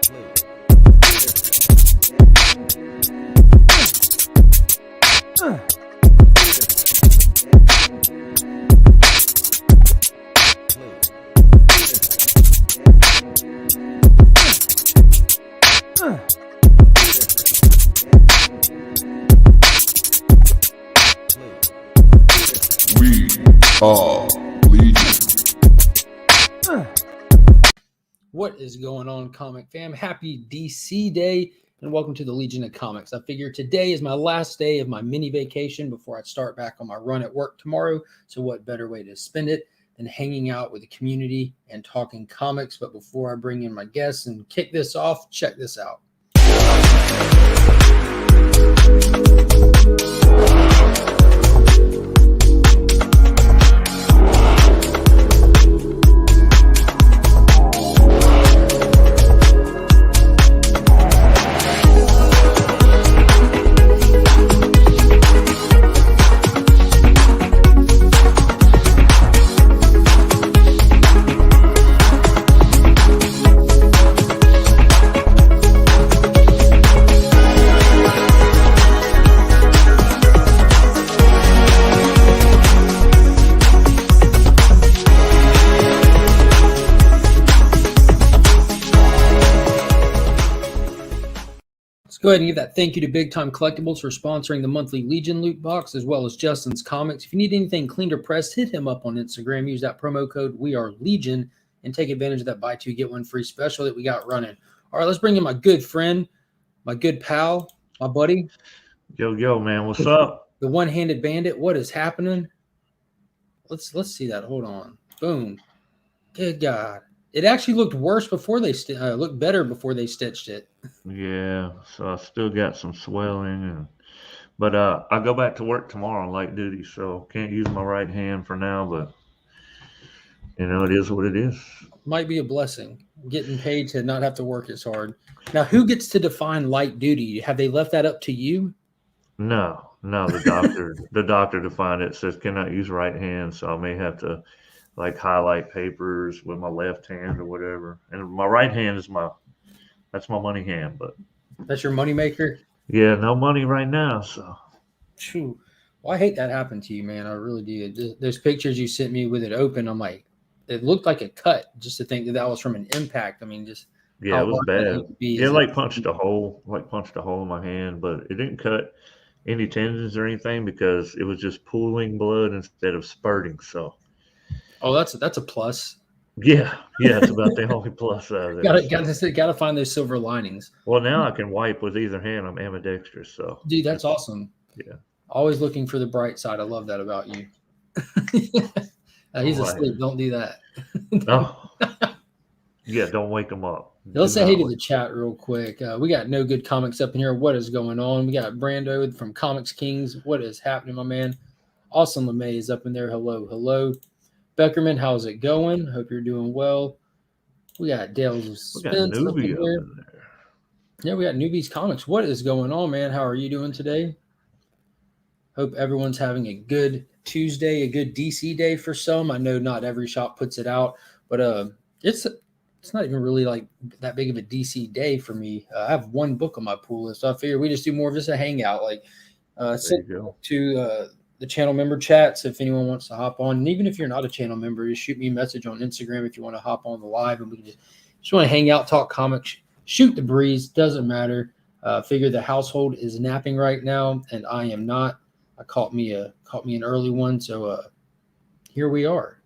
We are Legion. What is going on, comic fam? Happy DC Day and welcome to the Legion of Comics. I figure today is my last day of my mini vacation before I start back on my run at work tomorrow. So what better way to spend it than hanging out with the community and talking comics? But before I bring in my guests and kick this off, check this out. Go ahead and give that thank you to Big Time Collectibles for sponsoring the monthly Legion loot box, as well as Justin's Comics. If you need anything cleaned or pressed, hit him up on Instagram. Use that promo code WeAreLegion and take advantage of that buy two, get one free special that we got running. All right, let's bring in my good friend, my good pal, my buddy. Yo, man, what's up? The one-handed bandit. What is happening? Let's see that. Hold on. Boom. Good God. It actually looked worse before they looked better before they stitched it. Yeah, so I still got some swelling, but I go back to work tomorrow on light duty, so can't use my right hand for now. But it is what it is. Might be a blessing getting paid to not have to work as hard. Now, who gets to define light duty? Have they left that up to you? No, the doctor defined it. Says cannot use right hand, so I may have to highlight papers with my left hand or whatever. And my right hand is that's my money hand, but that's your money maker. Yeah, no money right now. So, Phew. Well, I hate that happened to you, man. I really do. Those pictures you sent me with it open, I'm like, it looked like a cut. Just to think that was from an impact. I mean, just yeah, it was bad. It punched a hole in my hand, but it didn't cut any tendons or anything because it was just pooling blood instead of spurting. So. Oh, that's a plus. Yeah, it's about the only plus out of there. Gotta find those silver linings. Well, now I can wipe with either hand. I'm ambidextrous, so. Dude, that's awesome. Yeah. Always looking for the bright side. I love that about you. He's asleep. Don't do that. Oh. Yeah, don't wake him up. Let's say hey to the chat real quick. We got No Good Comics up in here. What is going on? We got Brando from Comics Kings. What is happening, my man? Awesome LeMay is up in there. Hello. Beckerman, how's it going? Hope you're doing well. We got Dale's Spence up in there. Yeah, we got Newbies Comics. What is going on, man? How are you doing today? Hope everyone's having a good Tuesday, a good DC day for some. I know not every shop puts it out, but it's not even really like that big of a DC day for me. I have one book on my pool list, so I figure we just do more of just a hangout. To the channel member chats if anyone wants to hop on, and even if you're not a channel member, just shoot me a message on Instagram if you want to hop on the live, and we can just want to hang out, talk comics, shoot the breeze. Doesn't matter. Figure the household is napping right now, and I am not. I caught me an early one, so here we are.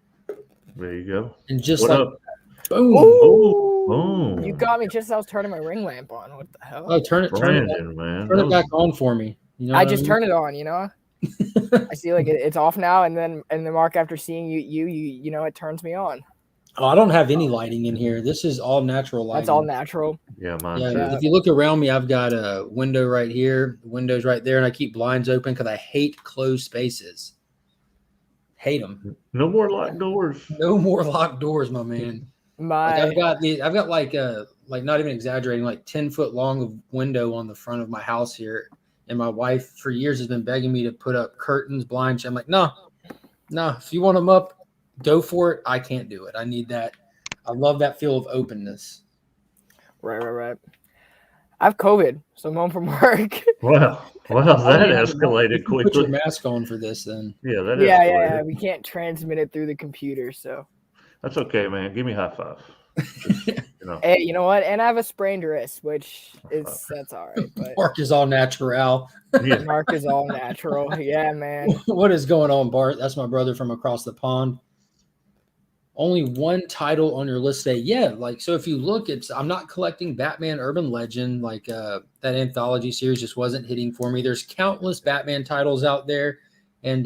There you go. And just what like up? Boom. Boom. You got me just as I was turning my ring lamp on. What the hell? Oh, turn it back on for me. You know I just turned it on, I see it's off now, and then Mark, after seeing you it turns me on. Oh, I don't have any lighting in here. This is all natural lighting. That's all natural. Yeah, mine too. Yeah. If you look around me, I've got a window right here, windows right there, and I keep blinds open because I hate closed spaces. Hate them. No more locked doors. No more locked doors, my man. I've got not even exaggerating, 10-foot long window on the front of my house here. And my wife for years has been begging me to put up curtains, blinds. I'm like, no. If you want them up, go for it. I can't do it. I need that. I love that feel of openness. Right. I have COVID, so I'm home from work. Well, that escalated Put your quickly. mask on for this then. Yeah, that yeah. escalated. We can't transmit it through the computer, so. That's okay, man. Give me a high five. Just, Hey, you know what? And I have a sprained wrist, which that's all right. But Mark is all natural. yeah. Mark is all natural. Yeah, man. What is going on, Bart? That's my brother from across the pond. Only one title on your list today. Yeah, like so if you look, I'm not collecting Batman Urban Legend, like that anthology series just wasn't hitting for me. There's countless Batman titles out there, and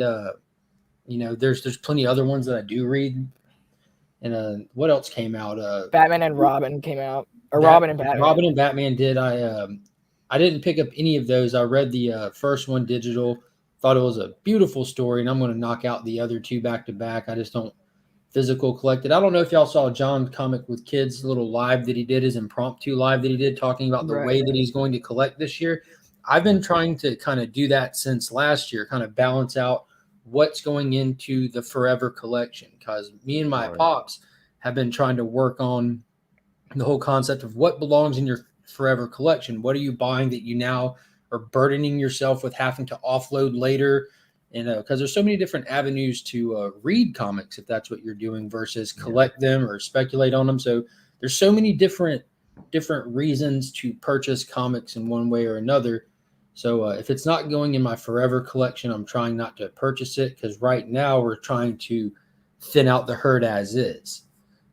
there's plenty of other ones that I do read. And what else came out? Batman and Robin came out. Or Robin and Batman. Robin and Batman did. I didn't pick up any of those. I read the first one digital, thought it was a beautiful story, and I'm going to knock out the other two back to back. I just don't physical collected. I don't know if y'all saw John Comic with Kids little live that he did, his impromptu live that he did, talking about the way that he's going to collect this year. I've been trying to kind of do that since last year, kind of balance out what's going into the forever collection, because me and my pops have been trying to work on the whole concept of what belongs in your forever collection. What are you buying that you now are burdening yourself with having to offload later? And because there's so many different avenues to read comics, if that's what you're doing, versus collect them or speculate on them. So there's so many different reasons to purchase comics in one way or another. So if it's not going in my forever collection, I'm trying not to purchase it, because right now we're trying to thin out the herd as is.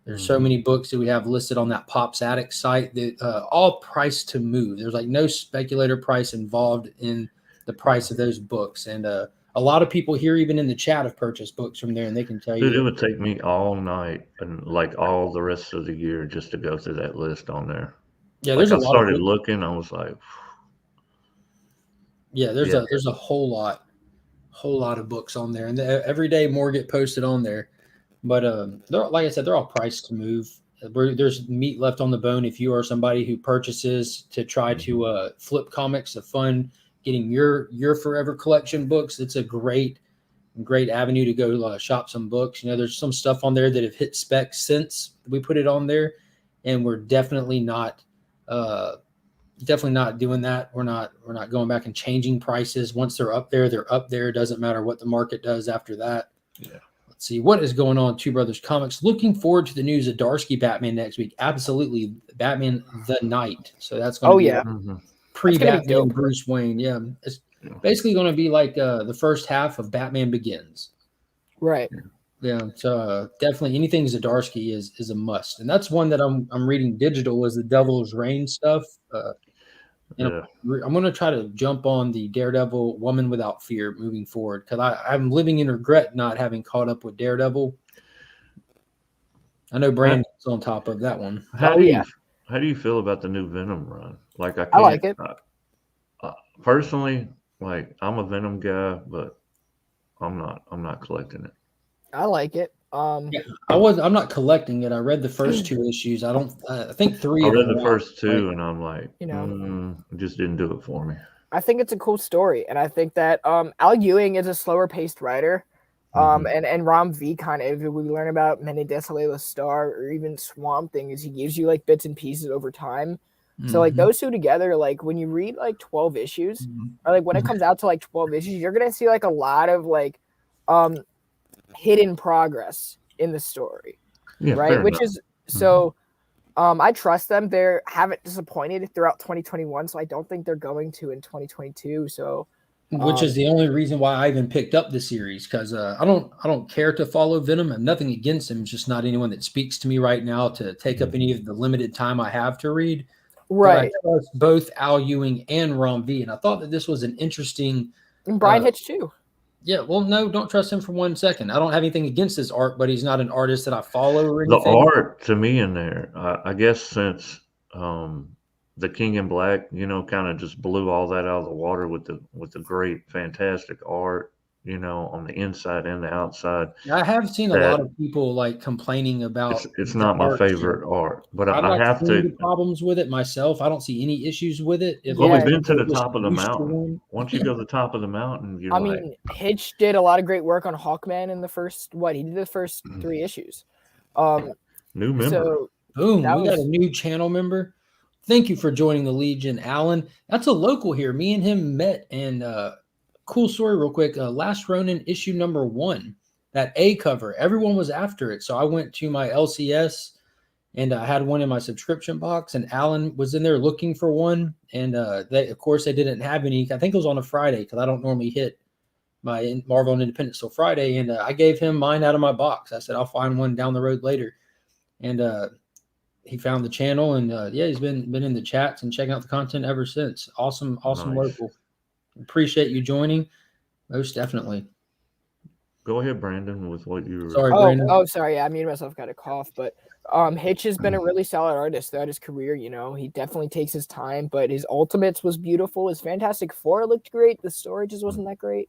There's so many books that we have listed on that Pops Addict site that all priced to move. There's like no speculator price involved in the price of those books. And a lot of people here, even in the chat, have purchased books from there, and they can tell you. Dude, it would take me all night and like all the rest of the year just to go through that list on there. Yeah, there's a lot. I started looking, I was like, there's a whole lot of books on there, and every day more get posted on there. But like I said, they're all priced to move. There's meat left on the bone if you are somebody who purchases to try to flip comics, a fun getting your forever collection books. It's a great avenue to go shop some books. There's some stuff on there that have hit specs since we put it on there, and we're definitely not doing that. We're not going back and changing prices. Once they're up there, they're up there. It doesn't matter what the market does after that. Yeah. Let's see what is going on. Two Brothers Comics. Looking forward to the news of Zdarsky Batman next week. Absolutely, Batman the Night. So that's going to be pre-Batman Bruce Wayne. Yeah, it's basically going to be like the first half of Batman Begins. Right. Yeah. So definitely anything Zdarsky is a must, and that's one that I'm reading digital. Is the Devil's Reign stuff. I'm going to try to jump on the Daredevil Woman Without Fear moving forward, because I'm living in regret not having caught up with Daredevil. I know Brandon's on top of that one. How do you feel about the new Venom run? Like I like it. Personally, like I'm a Venom guy, but I'm not collecting it. I like it. I'm not collecting it. I read the first two issues. I think three. I read the first two, and I'm like, it just didn't do it for me. I think it's a cool story, and I think that Al Ewing is a slower paced writer. And Ram V kind of, if we learn about Mene Desolé Star or even Swamp Thing, is he gives you like bits and pieces over time. So like those two together, like when you read like 12 issues, or like when it comes out to like 12 issues, you're gonna see like a lot of like hidden progress in the story, right? Which is so. I trust them. They haven't disappointed throughout 2021, so I don't think they're going to in 2022. So. Which is the only reason why I even picked up the series, because I don't care to follow Venom. I have nothing against him. It's just not anyone that speaks to me right now to take up any of the limited time I have to read. Right. But I trust both Al Ewing and Ram V, and I thought that this was an interesting. And Brian Hitch too. Yeah, well, no, don't trust him for 1 second. I don't have anything against his art, but he's not an artist that I follow or anything. The art to me in there, I guess since the King in Black, kind of just blew all that out of the water with the great, fantastic art, on the inside and the outside. I have seen a lot of people like complaining about. It's not my favorite art, but I have to. Problems with it myself. I don't see any issues with it. We've been to the top of the mountain. Once you go to the top of the mountain, I mean, Hitch did a lot of great work on Hawkman in the first. He did the first 3 issues. New member. So boom, we got a new channel member. Thank you for joining the Legion, Alan. That's a local here. Me and him met, and cool story real quick. Last Ronin issue number 1, that A cover, everyone was after it. So I went to my LCS and I had one in my subscription box, and Alan was in there looking for one. And of course, they didn't have any. I think it was on a Friday because I don't normally hit my Marvel and Independence till Friday. And I gave him mine out of my box. I said, I'll find one down the road later. And he found the channel, and yeah, he's been in the chats and checking out the content ever since. Awesome Nice. Local. Appreciate you joining, most definitely. Go ahead, Brandon, with what you were. Sorry, Brandon. Sorry. Yeah, I mean myself got a cough, but Hitch has been a really solid artist throughout his career. You know, he definitely takes his time, but his Ultimates was beautiful. His Fantastic Four looked great. The story just wasn't that great,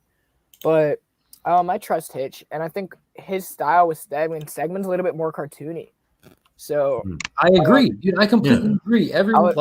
but I trust Hitch, and I think his style with Stegman's a little bit more cartoony. So I agree, dude. I completely agree. Everyone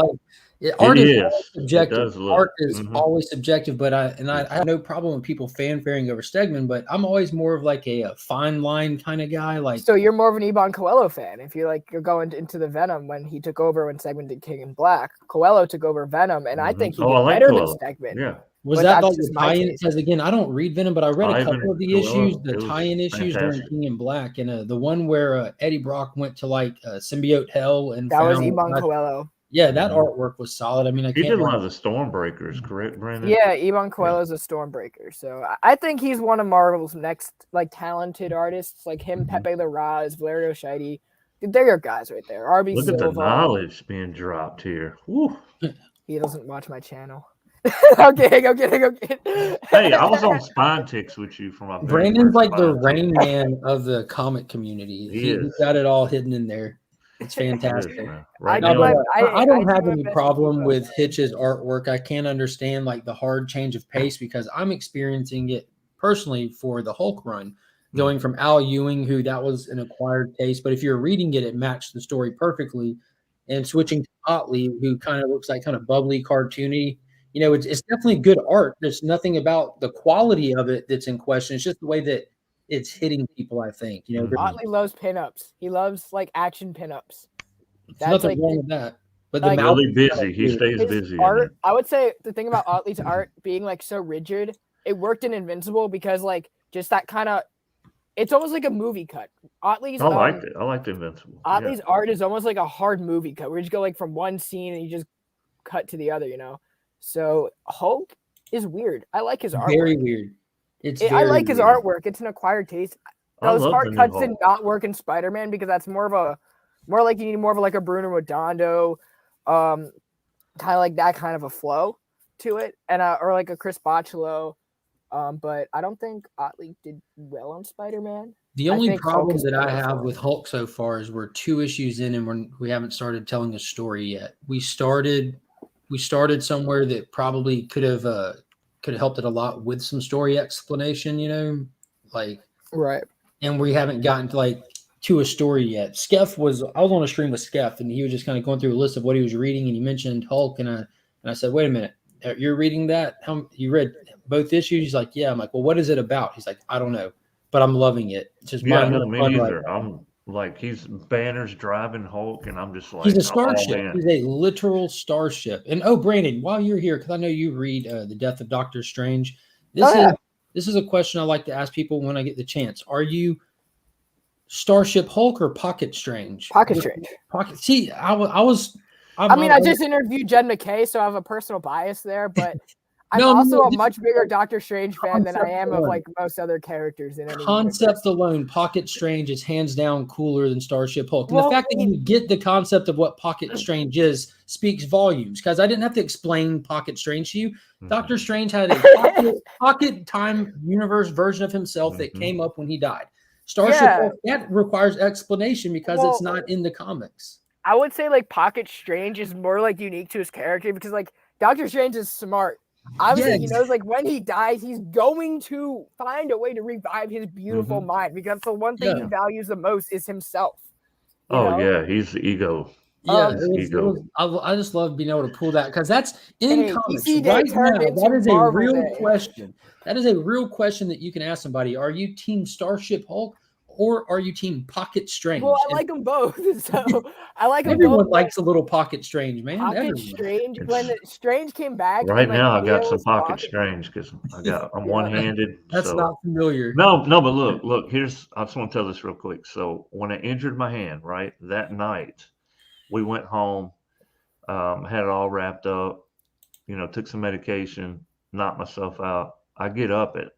art is subjective. Art is always subjective, but I have no problem with people fanfaring over Stegman, but I'm always more of like a fine line kind of guy. Like, so you're more of an Iban Coelho fan. If you're going into the Venom when he took over when Stegman did King in Black, Coelho took over Venom, and I think he did better than Stegman. Yeah. Was that like the tie-in? Because again, I don't read Venom, but I read a couple of the issues, the tie-in issues during King in Black, and the one where Eddie Brock went to like symbiote hell, and that was Iban Coelho. Yeah, that artwork was solid. I mean, he did a lot of the Stormbreakers, correct, Brandon? Yeah, Iban Coelho's a Stormbreaker, so I think he's one of Marvel's next like talented artists, like him, Pepe Larraz, Valerio Scheide. They're your guys right there. RB Look Silva. at the knowledge being dropped here. Woo. He doesn't watch my channel. I'm kidding. Hey, I was on Spine Ticks with you for my. Brandon's like the Rain Man of the comic community. He's got it all hidden in there. It's fantastic. Right I don't have any problem with Hitch's artwork. I can't understand like the hard change of pace because I'm experiencing it personally for the Hulk run, going from Al Ewing, who that was an acquired taste, but if you're reading it, it matched the story perfectly, and switching to Otley, who kind of looks like kind of bubbly, cartoony. You know, it's definitely good art. There's nothing about the quality of it that's in question. It's just the way that it's hitting people, I think. You know, Otley loves pinups. He loves like action pinups. That's nothing wrong with that. But the really busy. He stays busy. Art, I would say the thing about Otley's art being like so rigid, it worked in Invincible because like just that kind of, it's almost like a movie cut. Otley's I liked it. I liked Invincible. Otley's art is almost like a hard movie cut where you just go like from one scene and you just cut to the other, you know. So Hulk is weird. I like his artwork. Very weird. I like his artwork. It's an acquired taste. Those hard cuts did not work in Spider-Man because that's more like you need more of like a Bruno Redondo, kind of like that kind of a flow to it, and or like a Chris Bachalo. But I don't think Otley did well on Spider-Man. The only problem that I have with Hulk so far is we're 2 issues in and we haven't started telling a story yet. We started somewhere that probably could have helped it a lot with some story explanation, you know, like right. And we haven't gotten to a story yet. I was on a stream with Skeff, and he was just kind of going through a list of what he was reading, and he mentioned Hulk, and I said, wait a minute, you're reading that? You read both issues? He's like, yeah. I'm like, well, what is it about? He's like, I don't know, but I'm loving it. It's just me neither. I'm like, he's Banner's driving Hulk, and I'm just like, he's a starship. He's a literal starship. And Brandon, while you're here, because I know you read The Death of Doctor Strange, this is a question I like to ask people when I get the chance. Are you Starship Hulk or Pocket Strange? Pocket Strange. See, I just interviewed Jed McKay, so I have a personal bias there, but I'm also a much bigger Doctor Strange fan than I am of like most other characters in any concept alone. Pocket Strange is hands down cooler than Starship Hulk. And the fact that you get the concept of what Pocket Strange is speaks volumes, because I didn't have to explain Pocket Strange to you. Doctor Strange had a pocket time universe version of himself that came up when he died. Starship Hulk, that requires explanation because it's not in the comics. I would say like Pocket Strange is more like unique to his character because like Doctor Strange is smart. Obviously, he knows like when he dies, he's going to find a way to revive his beautiful mind, because the one thing he values the most is himself. You know? He's the ego. Yeah, I just love being able to pull that, because that's in comics right now. That is a real question. That is a real question that you can ask somebody. Are you Team Starship Hulk or are you team Pocket Strange? Well, I like them both. So I like them Everyone both. likes a little Pocket Strange, man. Pocket Everyone. Strange. It's- When Strange came back, Right and, like, now, I got Leo some was Pocket talking- Strange because I'm Yeah. one-handed. That's so. not familiar. No, but look. I just want to tell this real quick. So when I injured my hand, right that night, we went home, had it all wrapped up. Took some medication, knocked myself out. I get up at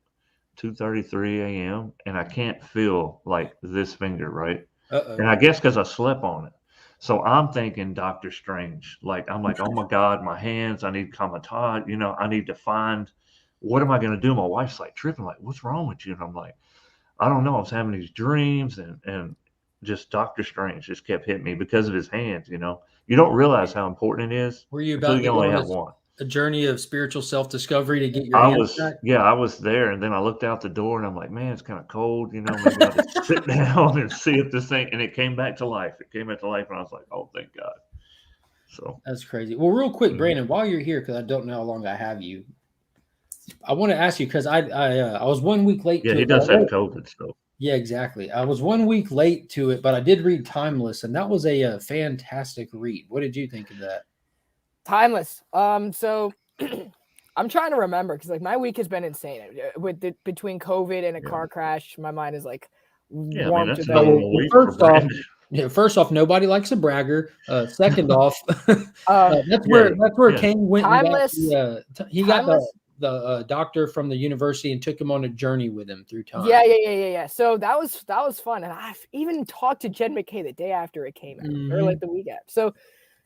2:33 a.m. and I can't feel like this finger, right? And I guess because I slept on it. So I'm thinking Doctor Strange. Like I'm like, oh my God, my hands. I need Kamatad. I need to find. What am I going to do? My wife's like tripping, like, what's wrong with you? And I'm like, I don't know. I was having these dreams and just Doctor Strange just kept hitting me because of his hands. You don't realize how important it is Were you until about you to go only on have one. a journey of spiritual self-discovery to get your I hands was, back? I was there, and then I looked out the door, and I'm like, man, it's kind of cold, maybe I'll just sit down and see if this thing, and it came back to life. It came back to life, and I was like, oh, thank God. So That's crazy. Well, real quick, Mhm. Brandon, while you're here, because I don't know how long I have you, I want to ask you because I was 1 week late. yeah, to he it, does but I have read- COVID, so Yeah, exactly. I was 1 week late to it, but I did read Timeless, and that was a fantastic read. What did you think of that? Timeless. So I'm trying to remember because like my week has been insane between COVID and a Yeah. car crash. My mind is like yeah, warped that's a about it. normal week for First off, Brandon. first off, nobody likes a bragger. Second off, Um, that's where yeah. Kane went. Timeless. And got he got Timeless. the doctor from the university and took him on a journey with him through time. Yeah. So that was fun, and I've even talked to Jed McKay the day after it came out, or like the week after. So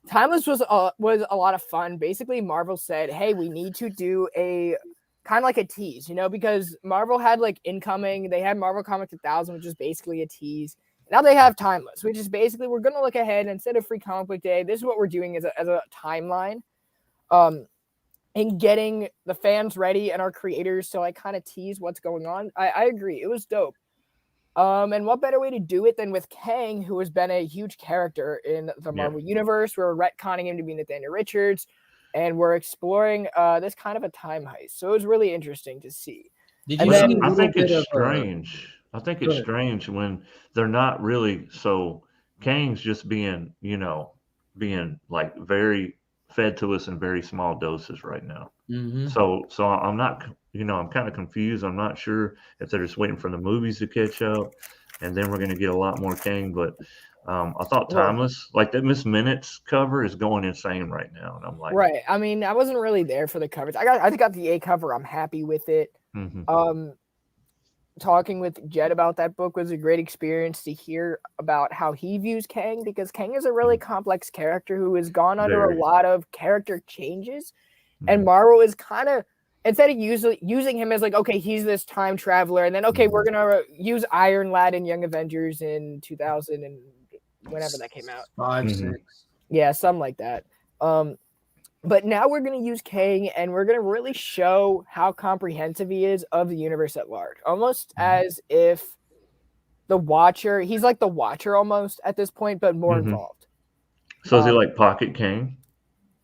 Timeless was a lot of fun. Basically, Marvel said, "Hey, we need to do a kind of like a tease, because Marvel had like incoming. They had Marvel Comics 1000, which is basically a tease. Now they have Timeless, which is basically we're gonna look ahead instead of Free Comic Book Day. This is what we're doing as a timeline, and getting the fans ready and our creators to like kind of tease what's going on. I agree, it was dope. And what better way to do it than with Kang, who has been a huge character in the Marvel universe. We're retconning him to be Nathaniel Richards, and we're exploring this kind of a time heist. So it was really interesting to see. Did And you then- see? I think it's of, strange. I think it's Go ahead. strange when they're not really. So Kang's just being like very fed to us in very small doses right now. Mhm. So I'm not, I'm kind of confused. I'm not sure if they're just waiting for the movies to catch up, and then we're going to get a lot more Kang. But I thought Well- Timeless, like that Miss Minutes cover, is going insane right now, and I'm like, Right. I mean, I wasn't really there for the covers. I got the A cover. I'm happy with it. mhm. Talking with Jed about that book was a great experience to hear about how he views Kang, because Kang is a really complex character who has gone under Very. a lot of character changes, and Mhm. Marvel is kind of, instead of using him as like, okay, he's this time traveler, and then okay, we're gonna use Iron Lad and Young Avengers in 2000 and whenever that came out. 5, Mhm. 6. Yeah, something like that. But now we're going to use Kang, and we're going to really show how comprehensive he is of the universe at large. Almost as if the Watcher, he's like the Watcher almost at this point, but more Mhm. involved. So is he like Pocket Kang?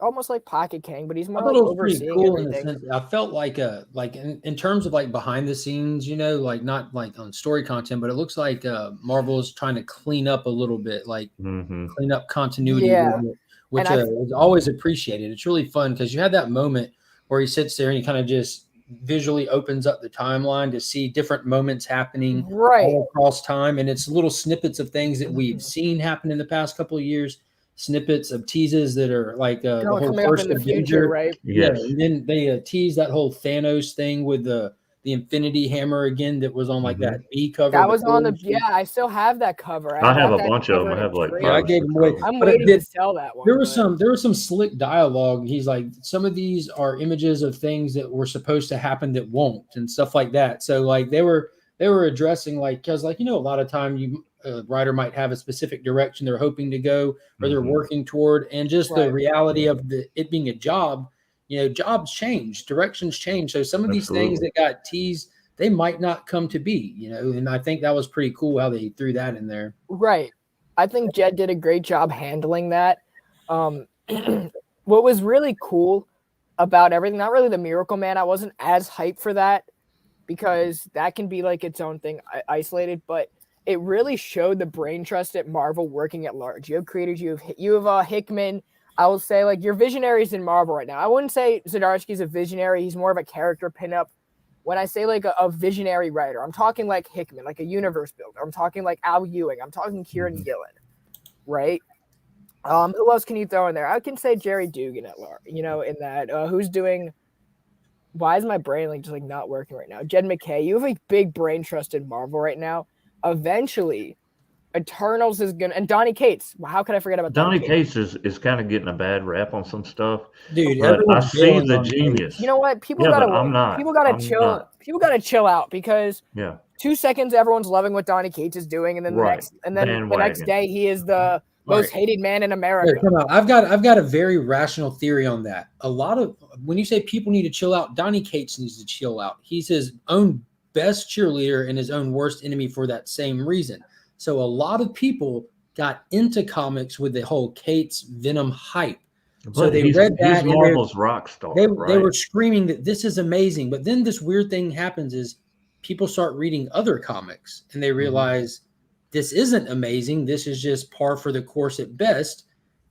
Almost like Pocket Kang, but he's I more thought like it was pretty overseeing cool in the everything. sense I felt like in terms of like behind the scenes, like not like on story content, but it looks like Marvel is trying to clean up a little bit, like Mm-hmm. clean up continuity, Yeah. which And is always appreciated. It's really fun because you had that moment where he sits there and he kind of just visually opens up the timeline to see different moments happening Right. all across time, and it's little snippets of things that we've seen happen in the past couple of years. Snippets of teases that are like the whole coming up first in the Avenger, future, right? Yes. Yeah, and then they teased that whole Thanos thing with the Infinity Hammer again that was on like that B cover. That was on the I still have that cover. I have got a that bunch of cover them. I in a have like trade. Yeah, I 5 or gave 6 them away. of them. I'm But it waiting did- to sell that one. There was but- some slick dialogue. He's like, some of these are images of things that were supposed to happen that won't, and stuff like that. So like they were addressing like, because like a lot of time a writer might have a specific direction they're hoping to go or they're Mhm. working toward, and just the Right. reality of it being a job. Jobs change, directions change. So some of these things Absolutely. that got teased, they might not come to be. And I think that was pretty cool how they threw that in there. Right. I think Jed did a great job handling that. What was really cool about everything, not really the Miracle Man, I wasn't as hyped for that because that can be like its own thing isolated, but it really showed the brain trust at Marvel working at large. You have creators, you have Hickman. I will say, like, your visionaries in Marvel right now. I wouldn't say Zdarsky's a visionary. He's more of a character pinup. When I say like a visionary writer, I'm talking like Hickman, like a universe builder. I'm talking like Al Ewing. I'm talking Kieran Gillen, right? Who else can you throw in there? I can say Jerry Dugan at large, in that. Who's doing? Why is my brain like just like not working right now? Jed McKay. You have a big brain trust in Marvel right now. Eventually, Eternals is gonna, and Donny Cates. Well, how could I forget about Donny Cates? Is kind of getting a bad rap on some stuff, Dude, but I everyone's see bailing the on genius. You know what? People Yeah, gotta. but I'm not. People gotta I'm chill. not. People gotta chill out because Yeah, 2 seconds everyone's loving what Donny Cates is doing, and then the Right. next day he is the most hated man in Here, America. come on. I've got a very rational theory on that. A lot of when you say people need to chill out, Donny Cates needs to chill out. He's his own best cheerleader and his own worst enemy for that same reason. So a lot of people got into comics with the whole Cates Venom hype. So but they he's, read that he's and Marvel's rock star. they right? were screaming that this is amazing. But then this weird thing happens is people start reading other comics and they realize this isn't amazing. This is just par for the course at best.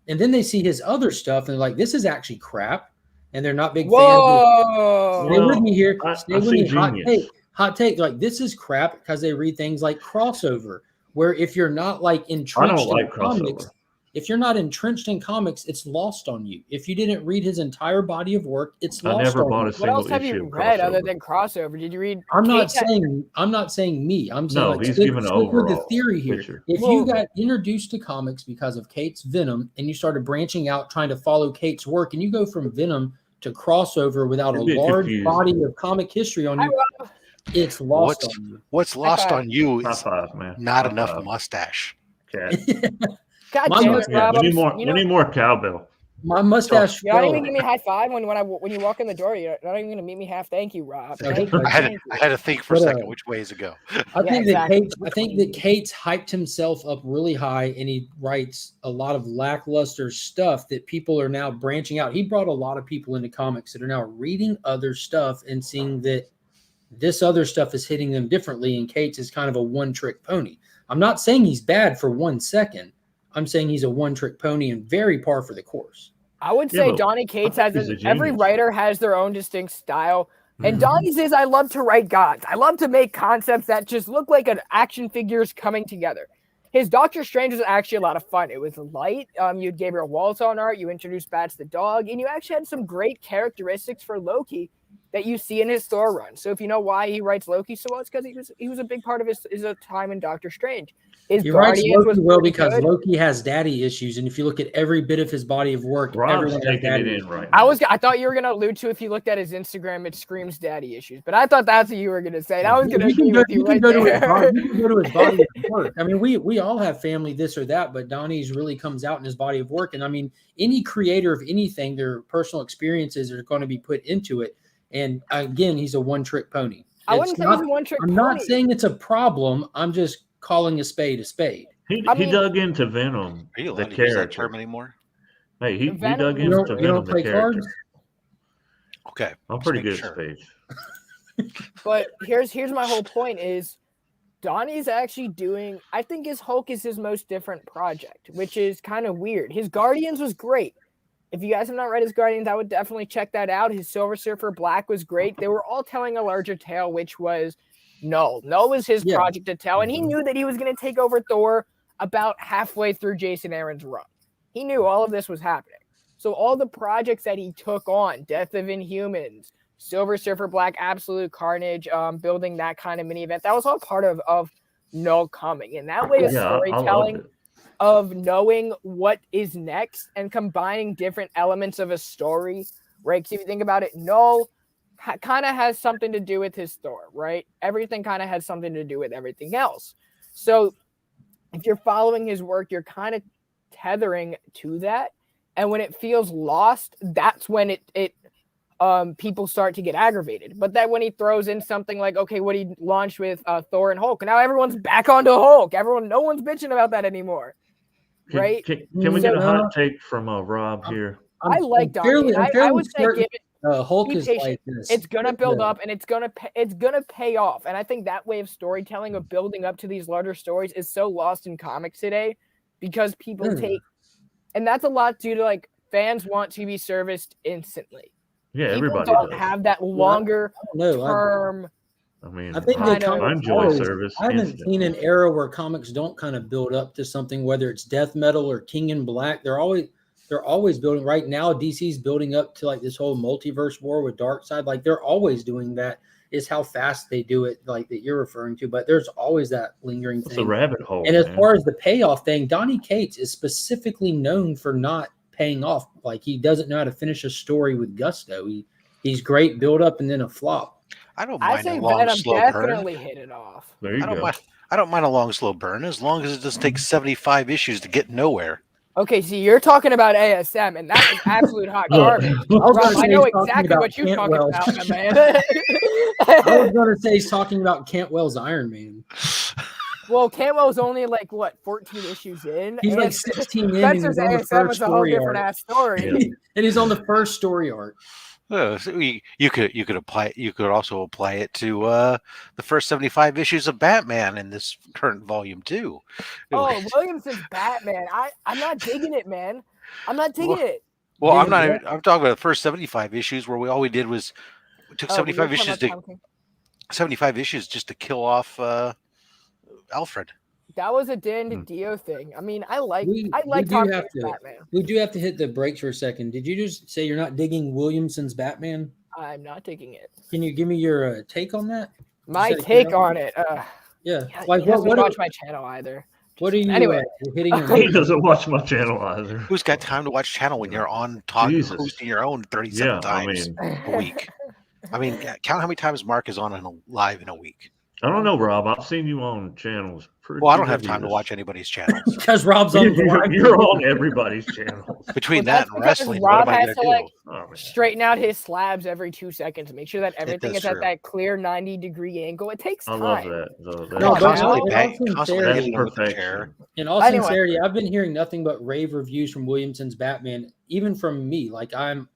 And then they see his other stuff and they're like, this is actually crap. And they're not big fans. Whoa! Stay with me here. I Stay with see me. Hot genius. take. Hot take. Like, this is crap because they read things like crossover, where if you're not like I entrenched don't like in comics, crossover. if you're not entrenched in comics, it's lost on you. If you didn't read his entire body of work, it's I lost never on bought you. a What single else have issue you of read other crossover. than crossover? Did you read? I'm not saying me. I'm saying No, like he's stick giving an with the overall theory here. picture. If Well- you got introduced to comics because of Kate's Venom and you started branching out trying to follow Kate's work, and you go from Venom to crossover without a You'd be large confused. body of comic history on you, it's lost on you. What's lost five. on you High is five, man. not High enough five. mustache. Cat. God My damn it, mustache- Rob! We need more. You We need more cowbell. My mustache. You're not even fell. giving me a high five when you walk in the door. You're not even gonna meet me half. Thank you, Rob. I Thank think you. I had Thank I you. had to think for a But, second which ways to go. I think exactly. that Cates hyped himself up really high, and he writes a lot of lackluster stuff that people are now branching out. He brought a lot of people into comics that are now reading other stuff and seeing that this other stuff is hitting them differently. And Cates is kind of a one-trick pony. I'm not saying he's bad for 1 second. I'm saying he's a one-trick pony and very par for the course. I would Yeah, say but Donny Cates I think has he's a every genius. writer has their own distinct style. And Mhm. Donnie's is I love to write gods. I love to make concepts that just look like an action figures coming together. His Doctor Strange was actually a lot of fun. It was light. You had Gabriel Waltz on art. You introduced Bats the dog, and you actually had some great characteristics for Loki that you see in his Thor run. So if you know why he writes Loki so well, it's because he was a big part of his time in Doctor Strange. His He writes Guardians was Loki well pretty because good. Loki has daddy issues, and if you look at every bit of his body of work, Rob's everyone has taking daddy it issues. in right now. I thought you were gonna allude to if you looked at his Instagram, it screams daddy issues. But I thought that's what you were gonna say. That was gonna You can be go- with you you can right go to his there. body- you can go to his body of work. I mean, we all have family this or that, but Donnie's really comes out in his body of work. And I mean, any creator of anything, their personal experiences are going to be put into it. And again, he's a one-trick pony. I wouldn't say he's a one-trick I'm pony. not saying it's a problem. I'm just calling a spade a spade. He I mean- dug into Venom, Are you the allowed to use that character. term anymore? Hey, he Venom- dug You into don't Venom, the play character. cards? Okay. I'm just pretty making good at sure. spades. But here's my whole point is Donnie's actually doing, I think his Hulk is his most different project, which is kind of weird. His Guardians was great. If you guys have not read his Guardians, I would definitely check that out. His Silver Surfer Black was great. They were all telling a larger tale, which was Null. Null was his Yeah. project to tell, and he knew that he was going to take over Thor about halfway through Jason Aaron's run. He knew all of this was happening. So all the projects that he took on, Death of Inhumans, Silver Surfer Black, Absolute Carnage, building that kind of mini event, that was all part of Null coming. And that way of Yeah, I loved storytelling it. of knowing what is next and combining different elements of a story, right? Because if you think about it, Null kind of has something to do with his Thor, right? Everything kind of has something to do with everything else. So if you're following his work, you're kind of tethering to that. And when it feels lost, that's when it people start to get aggravated. But then when he throws in something like, okay, what he launched with Thor and Hulk, and now everyone's back onto Hulk. No one's bitching about that anymore. Right? Can we get a hot take from Rob here? I like Donnie. I would say Hulk Be is patient. like this. It's gonna build up, and it's gonna pay off. And I think that way of storytelling, of building up to these larger stories, is so lost in comics today, because people take, and that's a lot due to like fans want to be serviced instantly. Yeah, People everybody don't does. have that longer term. I mean, I think they kind of I enjoy always- service. I haven't instantly. seen an era where comics don't kind of build up to something, whether it's Death Metal or King in Black. They're always building. Right now, DC's building up to like this whole multiverse war with Darkseid. Like they're always doing that. Is how fast they do it, like that you're referring to. But there's always that lingering It's thing. a rabbit hole. And as man. far as the payoff thing, Donny Cates is specifically known for not paying off. Like he doesn't know how to finish a story with gusto. He's great build up and then a flop. I don't I mind say a long, Venom slow definitely hit it off. There you go. I don't mind a long, slow burn as long as it just takes 75 issues to get nowhere. Okay, see, you're talking about ASM, and that is absolute hot Oh, garbage. Rob, I know he's talking exactly about what you're talking Cantwell's. about, my man. I was going to say he's talking about Cantwell's Iron Man. Well, Cantwell's only like what 14 issues in. He's like and 16 in. And Spencer's he's on the ASM first is a whole story different arc. ass story. Yeah. And he's on the first story arc. So you could apply. You could also apply it to the first 75 issues of Batman in this current volume too. Oh, Williamson's Batman. I'm not digging it, man. I'm not digging it. Well, I'm Yeah, not. yeah. Even, I'm talking about the first 75 issues where we did was we took Oh, 75 you're issues talking about 75 issues just to kill off Alfred. That was a Dan DiDio thing. I mean, I like We do talking have about to- Batman. We do have to hit the brakes for a second. Did you just say you're not digging Williamson's Batman? I'm not digging it. Can you give me your take on that? My Just out of take curiosity. on it. Yeah. He Like doesn't what watch my channel either. are you Anyway. hitting your He doesn't watch my channel either. Who's got time to watch channel when you're on talking, Jesus. hosting your own 37 Yeah, I times mean, a week? I mean, count how many times Mark is on live in a week. I don't know, Rob. I've seen you on channels. Well, I don't have time to watch anybody's channels. because Rob's on You're on everybody's channels. Between Well, that that's and because wrestling, Rob what am I has going to, to do? Oh, man. straighten out his slabs every 2 seconds. Make sure that everything is is at true. that clear 90-degree angle. It takes I time. love that. Though. No, That's but constantly in all constantly sincerity- hitting him with the chair. perfection. In all Anyway. sincerity, I've been hearing nothing but rave reviews from Williamson's Batman, even from me. Like I I'm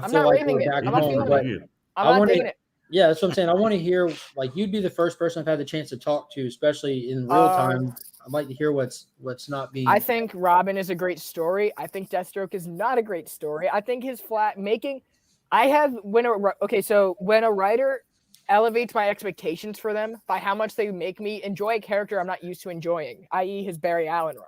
feel not like raving we're it. back I'm not home, feeling but You. I'm I not wanna- digging it. yeah, that's what I'm saying. I want to hear, like, you'd be the first person I've had the chance to talk to, especially in real time. I'd like to hear what's not being. I think Robin is a great story. I think Deathstroke is not a great story. I think his when a writer elevates my expectations for them by how much they make me enjoy a character I'm not used to enjoying, i.e. his Barry Allen run.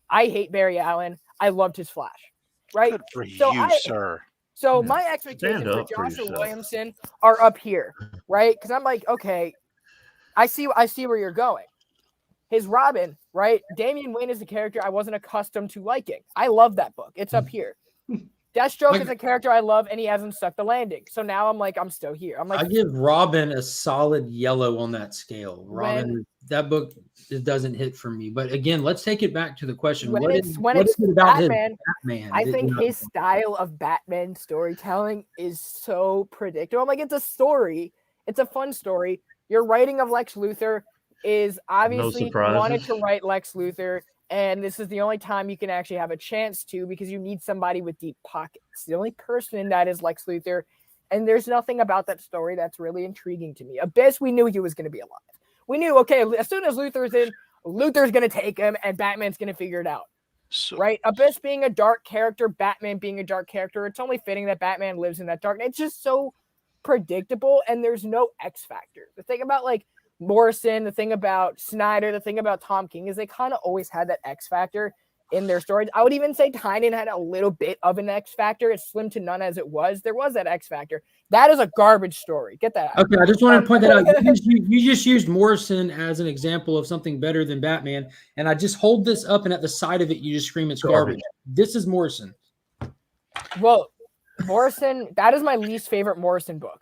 I hate Barry Allen. I loved his Flash. Right? Good for So you, sir. So Yeah. my expectations Stand for up for Joshua yourself. Williamson are up here, right? Because I'm like, okay, I see where you're going. His Robin, right? Damian Wayne is a character I wasn't accustomed to liking. I love that book. It's up here. Deathstroke is a character I love, and he hasn't stuck the landing. So now I'm like, I'm still here. I'm I like, give Robin a solid yellow on that scale. Robin, that book, it doesn't hit for me. But again, let's take it back to the question: when what it's is Batman, it about his Batman? I that think you're not- his style of Batman storytelling is so predictable. I'm like, it's a story. It's a fun story. Your writing of Lex Luthor is obviously you wanted surprises. to write Lex Luthor, and this is the only time you can actually have a chance to, because you need somebody with deep pockets. The only person in that is Lex Luthor, and there's nothing about that story that's really intriguing to me. Abyss, we knew he was going to be alive. We knew, okay, as soon as Luthor's in, Luthor's going to take him, and Batman's going to figure it out. So, Right? Abyss being a dark character, Batman being a dark character, it's only fitting that Batman lives in that dark. It's just so predictable, and there's no X factor. The thing about like Morrison, the thing about Snyder, the thing about Tom King is they kind of always had that X factor in their stories. I would even say Tynion had a little bit of an X factor. It's slim to none as it was. There was that X factor. That is a garbage story. Get that out. Okay, I just wanted to point that out. You just used Morrison as an example of something better than Batman, and I just hold this up, and at the side of it, you just scream it's garbage. This is Morrison. Well, Morrison, that is my least favorite Morrison book.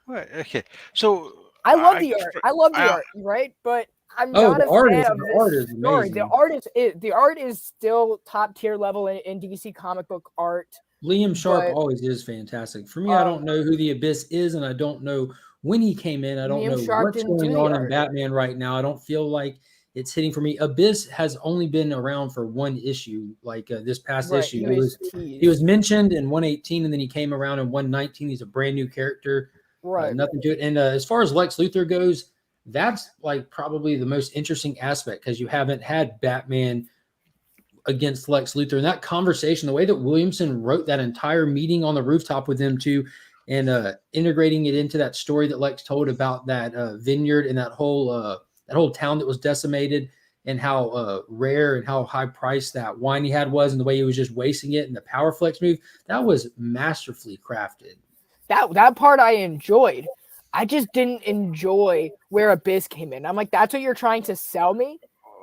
okay. So I love the art. I love the art, right? But I'm not the a art fan is- of the this art is story. The amazing. art is still top tier level in DC comic book art. Liam Sharp But- always is fantastic. For me, I don't know who the Abyss is, and I don't know when he came in. I don't Liam know Sharp what's didn't do going the on in art. Batman right now. I don't feel like it's hitting for me. Abyss has only been around for one issue, like this past Right, issue. He was mentioned in 118, and then he came around in 119. He's a brand new character. Right. Nothing to it. And as far as Lex Luthor goes, that's like probably the most interesting aspect because you haven't had Batman against Lex Luthor. And that conversation, the way that Williamson wrote that entire meeting on the rooftop with him too, and integrating it into that story that Lex told about that vineyard and that whole town that was decimated, and how rare and how high priced that wine he had was, and the way he was just wasting it, and the power flex move, that was masterfully crafted. That part I enjoyed. I just didn't enjoy where Abyss came in. I'm like, that's what you're trying to sell me?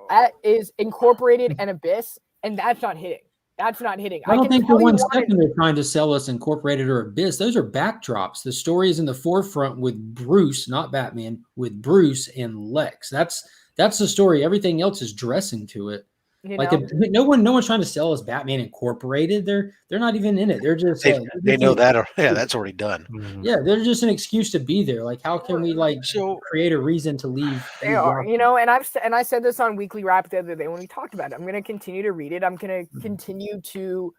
That is Incorporated and Abyss, and that's not hitting. That's not hitting. I don't think for 1 second they're trying to sell us Incorporated or Abyss. Those are backdrops. The story is in the forefront with Bruce, not Batman, with Bruce and Lex. That's the story. Everything else is dressing to it. No one's trying to sell us Batman Incorporated. They're not even in it. They're just they know that. That's already done. Mhm. Yeah, they're just an excuse to be there. Like, how can we create a reason to leave? They are, and I said this on Weekly Wrap the other day when we talked about it. I'm going to continue to read it. I'm going to continue to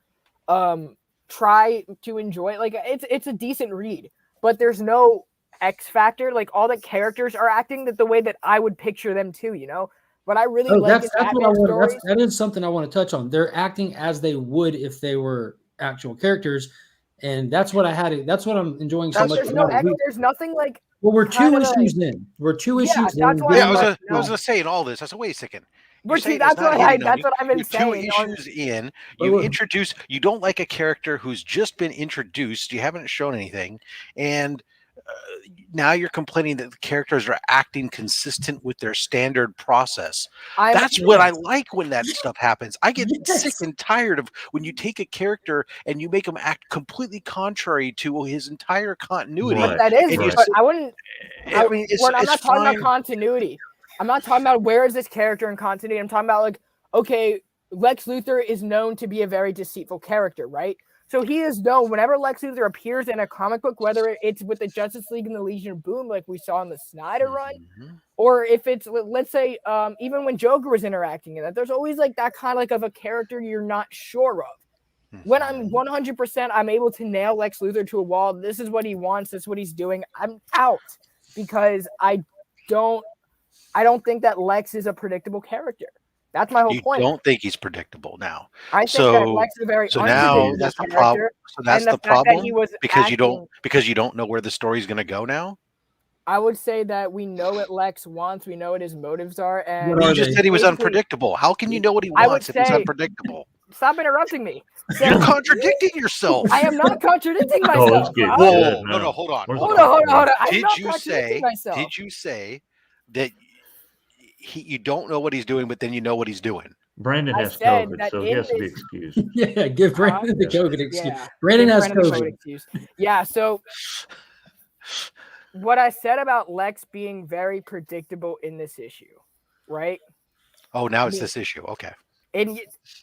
try to enjoy it. Like, it's a decent read, but there's no X factor. Like, all the characters are acting the way that I would picture them to. But I really like that is something I want to touch on. They're acting as they would if they were actual characters, and that's what I'm enjoying so much. There's nothing like. Well, we're 2 issues in. We're 2 issues in. I was gonna say in all this. I said, wait a second. That's what I've been saying. 2 issues in, you introduce. You don't like a character who's just been introduced. You haven't shown anything, and now you're complaining that the characters are acting consistent with their standard process. That's what I like when that stuff happens. I get sick and tired of when you take a character and you make him act completely contrary to his entire continuity. Right. That is, but I wouldn't. I'm not talking about continuity. I'm not talking about where is this character in continuity. I'm talking about like, okay, Lex Luthor is known to be a very deceitful character, right? So he is known whenever Lex Luthor appears in a comic book, whether it's with the Justice League and the Legion of Boom, like we saw in the Snyder Run, or if it's, let's say, even when Joker was interacting in that, there's always like that kind of like of a character you're not sure of. When I'm 100%, I'm able to nail Lex Luthor to a wall. This is what he wants. This is what he's doing. I'm out because I don't think that Lex is a predictable character. That's my whole point. You don't think he's predictable now. I think that Lex is a very now that's the problem. So that's the problem because you don't know where the story's going to go now. I would say that we know what Lex wants. We know what his motives are. And you just said he was unpredictable. How can you know what he wants if he's unpredictable? Stop interrupting me. You're contradicting yourself. I am not contradicting myself. No, hold on. Hold on. Did you say that you don't know what he's doing, but then you know what he's doing? Brandon has COVID, so he has to be excused. Yeah, give Brandon the COVID excuse. Yeah. Brandon has COVID. Yeah, so what I said about Lex being very predictable in this issue, right? Oh, now it's this issue. Okay. And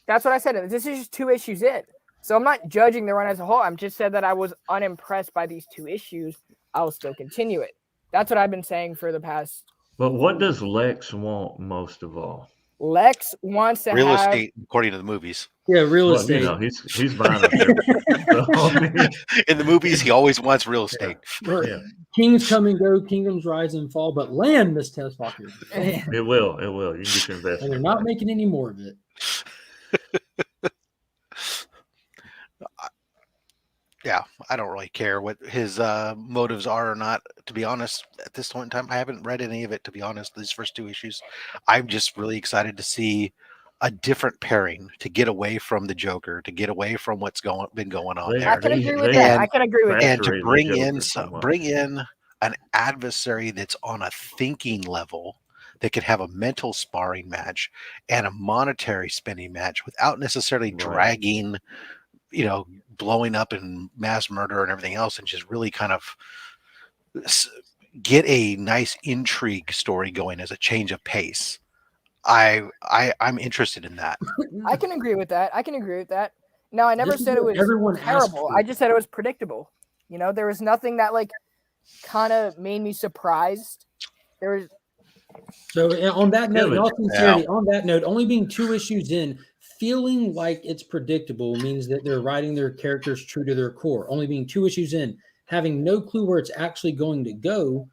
that's what I said. This is just 2 issues in. So I'm not judging the run as a whole. I'm just said that I was unimpressed by these 2 issues. I'll still continue it. That's what I've been saying for the past. But what does Lex want most of all? Lex wants to real estate, according to the movies. Yeah, real estate. He's buying everything. In the movies, he always wants real estate. Yeah. Kings come and go, kingdoms rise and fall, but land, Miss Tesswalker. It will. You can get your investment. And they're not making any more of it. Yeah, I don't really care what his motives are or not. To be honest, at this point in time, I haven't read any of it. To be honest, these first 2 issues, I'm just really excited to see a different pairing, to get away from the Joker, to get away from what's been going on there. I can agree with that. I can agree with that. And to bring in an adversary that's on a thinking level, that could have a mental sparring match and a monetary spending match without necessarily dragging, blowing up and mass murder and everything else, and just really kind of get a nice intrigue story going as a change of pace. I'm interested in that. I can agree with that. Now, I never said it was terrible. I just said it was predictable. There was nothing that like kind of made me surprised. So on that note, in all sincerity, Yeah. on that note, only being 2 issues in, feeling like it's predictable means that they're writing their characters true to their core. Only being 2 issues in, having no clue where it's actually going to go.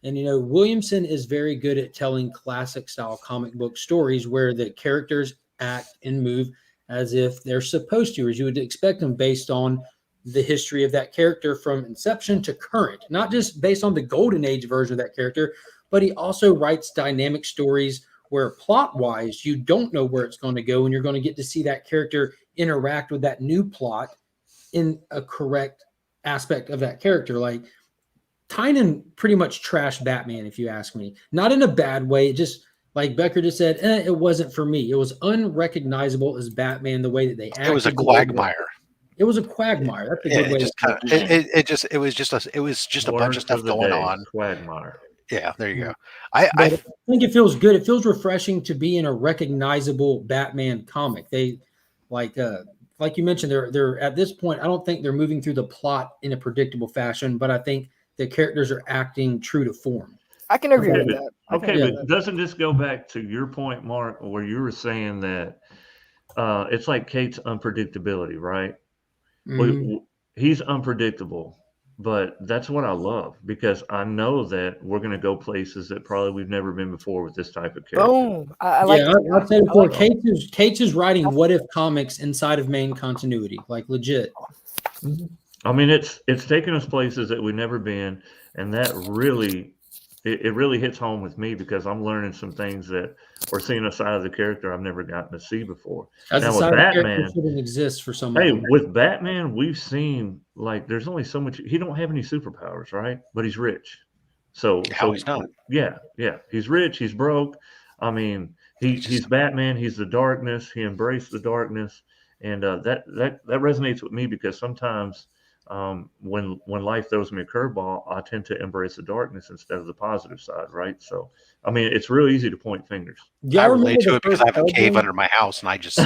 And, Williamson is very good at telling classic style comic book stories where the characters act and move as if they're supposed to, as you would expect them based on the history of that character from inception to current, not just based on the golden age version of that character, but he also writes dynamic stories where plot wise, you don't know where it's going to go. And you're going to get to see that character interact with that new plot in a correct aspect of that character. Like, Tynan pretty much trashed Batman, if you ask me. Not in a bad way. It just, like Becker just said, it wasn't for me. It was unrecognizable as Batman the way that they acted. It was a quagmire. It was a quagmire. That's a good way. It was just a bunch of stuff going on. Quagmire. Yeah, there you go. I think it feels good. It feels refreshing to be in a recognizable Batman comic. They like you mentioned, they're at this point, I don't think they're moving through the plot in a predictable fashion, but I think the characters are acting true to form. I can agree with that. But doesn't this go back to your point, Mark, where you were saying that it's like Kate's unpredictability, right? Mm-hmm. He's unpredictable, but that's what I love because I know that we're going to go places that probably we've never been before with this type of character. Boom. I'll say before, Kate's is writing what if comics inside of main continuity, like legit. Mm-hmm. I mean, it's taken us places that we've never been, and that really, it really hits home with me because I'm learning some things that we're seeing a side of the character I've never gotten to see before. As now, with Batman, shouldn't exist for some. Hey, with Batman, we've seen like there's only so much. He don't have any superpowers, right? But he's rich. So he's not. Yeah. He's rich. He's broke. I mean, he's Batman. He's the darkness. He embraced the darkness, and that resonates with me because sometimes. When life throws me a curveball, I tend to embrace the darkness instead of the positive side, right? So, I mean, it's real easy to point fingers. I relate to it because I have a cave under my house, and I just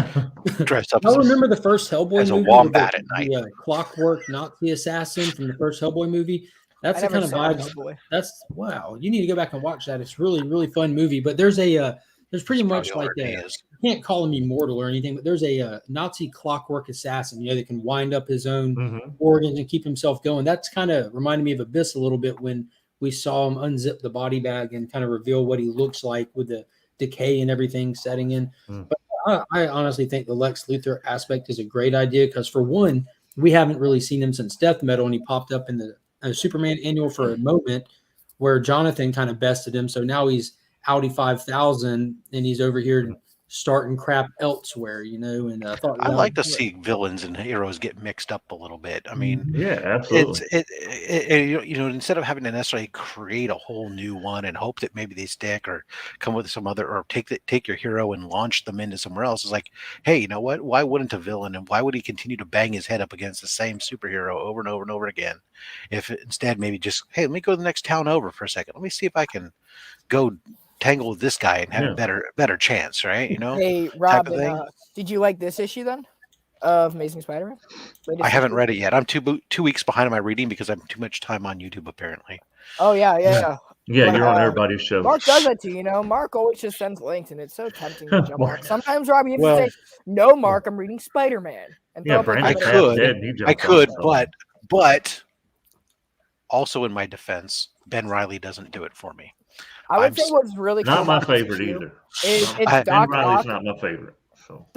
dress up. I remember the first Hellboy as a movie, wombat at night. The clockwork Nazi assassin from the first Hellboy movie. That's the kind of vibe. That's wow. You need to go back and watch that. It's really, really fun movie. But there's pretty much like that. I can't call him immortal or anything, but there's a Nazi clockwork assassin, that can wind up his own organs and keep himself going. That's kind of reminded me of Abyss a little bit when we saw him unzip the body bag and kind of reveal what he looks like with the decay and everything setting in. But I honestly think the Lex Luthor aspect is a great idea because, for one, we haven't really seen him since Death Metal, and he popped up in the Superman annual for a moment where Jonathan kind of bested him. So now he's Audi 5000 and he's over here starting crap elsewhere, and I thought I like to see villains and heroes get mixed up a little bit. I mean, yeah, absolutely. Instead of having to necessarily create a whole new one and hope that maybe they stick or come with some other, or take your hero and launch them into somewhere else, it's like, hey, you know what? Why wouldn't a villain, and why would he continue to bang his head up against the same superhero over and over and over again? If instead maybe just, hey, let me go to the next town over for a second. Let me see if I can go tangle with this guy and have a better chance, right? Hey, Robin, did you like this issue then of Amazing Spider-Man? I haven't read it yet. I'm 2 weeks behind on my reading because I have too much time on YouTube, apparently. Oh yeah. Yeah, you're on everybody's show. Mark does that too, Mark always just sends links, and it's so tempting to jump on. Sometimes, Rob, you have to say, "No, Mark, I'm reading Spider-Man." And I could, but also in my defense, Ben Reilly doesn't do it for me. I would say what's really cool. Not my favorite either. It's Ben Reilly's not my favorite. So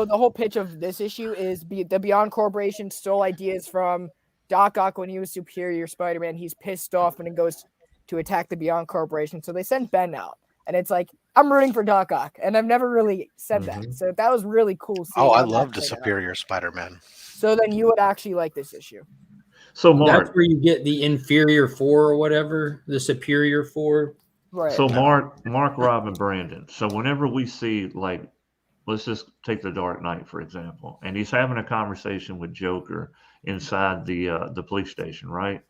the whole pitch of this issue is the Beyond Corporation stole ideas from Doc Ock when he was Superior Spider-Man. He's pissed off and he goes to attack the Beyond Corporation. So they send Ben out, and it's like, I'm rooting for Doc Ock, and I've never really said that. So that was really cool. I loved the Superior Spider-Man. So then you would actually like this issue. So Mark, that's where you get the inferior 4 or whatever, the superior 4. Right. So Mark, Rob, and Brandon. So whenever we see, like, let's just take the Dark Knight for example, and he's having a conversation with Joker inside the police station, right?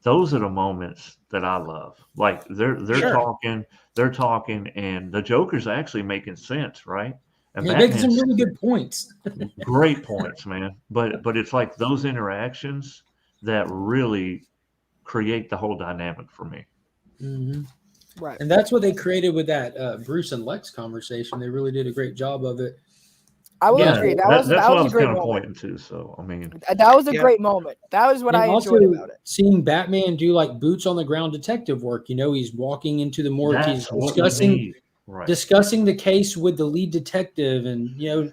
Those are the moments that I love. Like they're talking, and the Joker's actually making sense, right? And making some really good points. Great points, man. But it's like those interactions that really create the whole dynamic for me. Mm-hmm. Right. And that's what they created with that Bruce and Lex conversation. They really did a great job of it. I will agree. That was what I a was great kind of moment. pointing to. So I mean, That was a great moment. That was what and I also enjoyed about it. seeing Batman do like boots on the ground detective work. You know, he's walking into the morgue. He's discussing the case with the lead detective, and you know,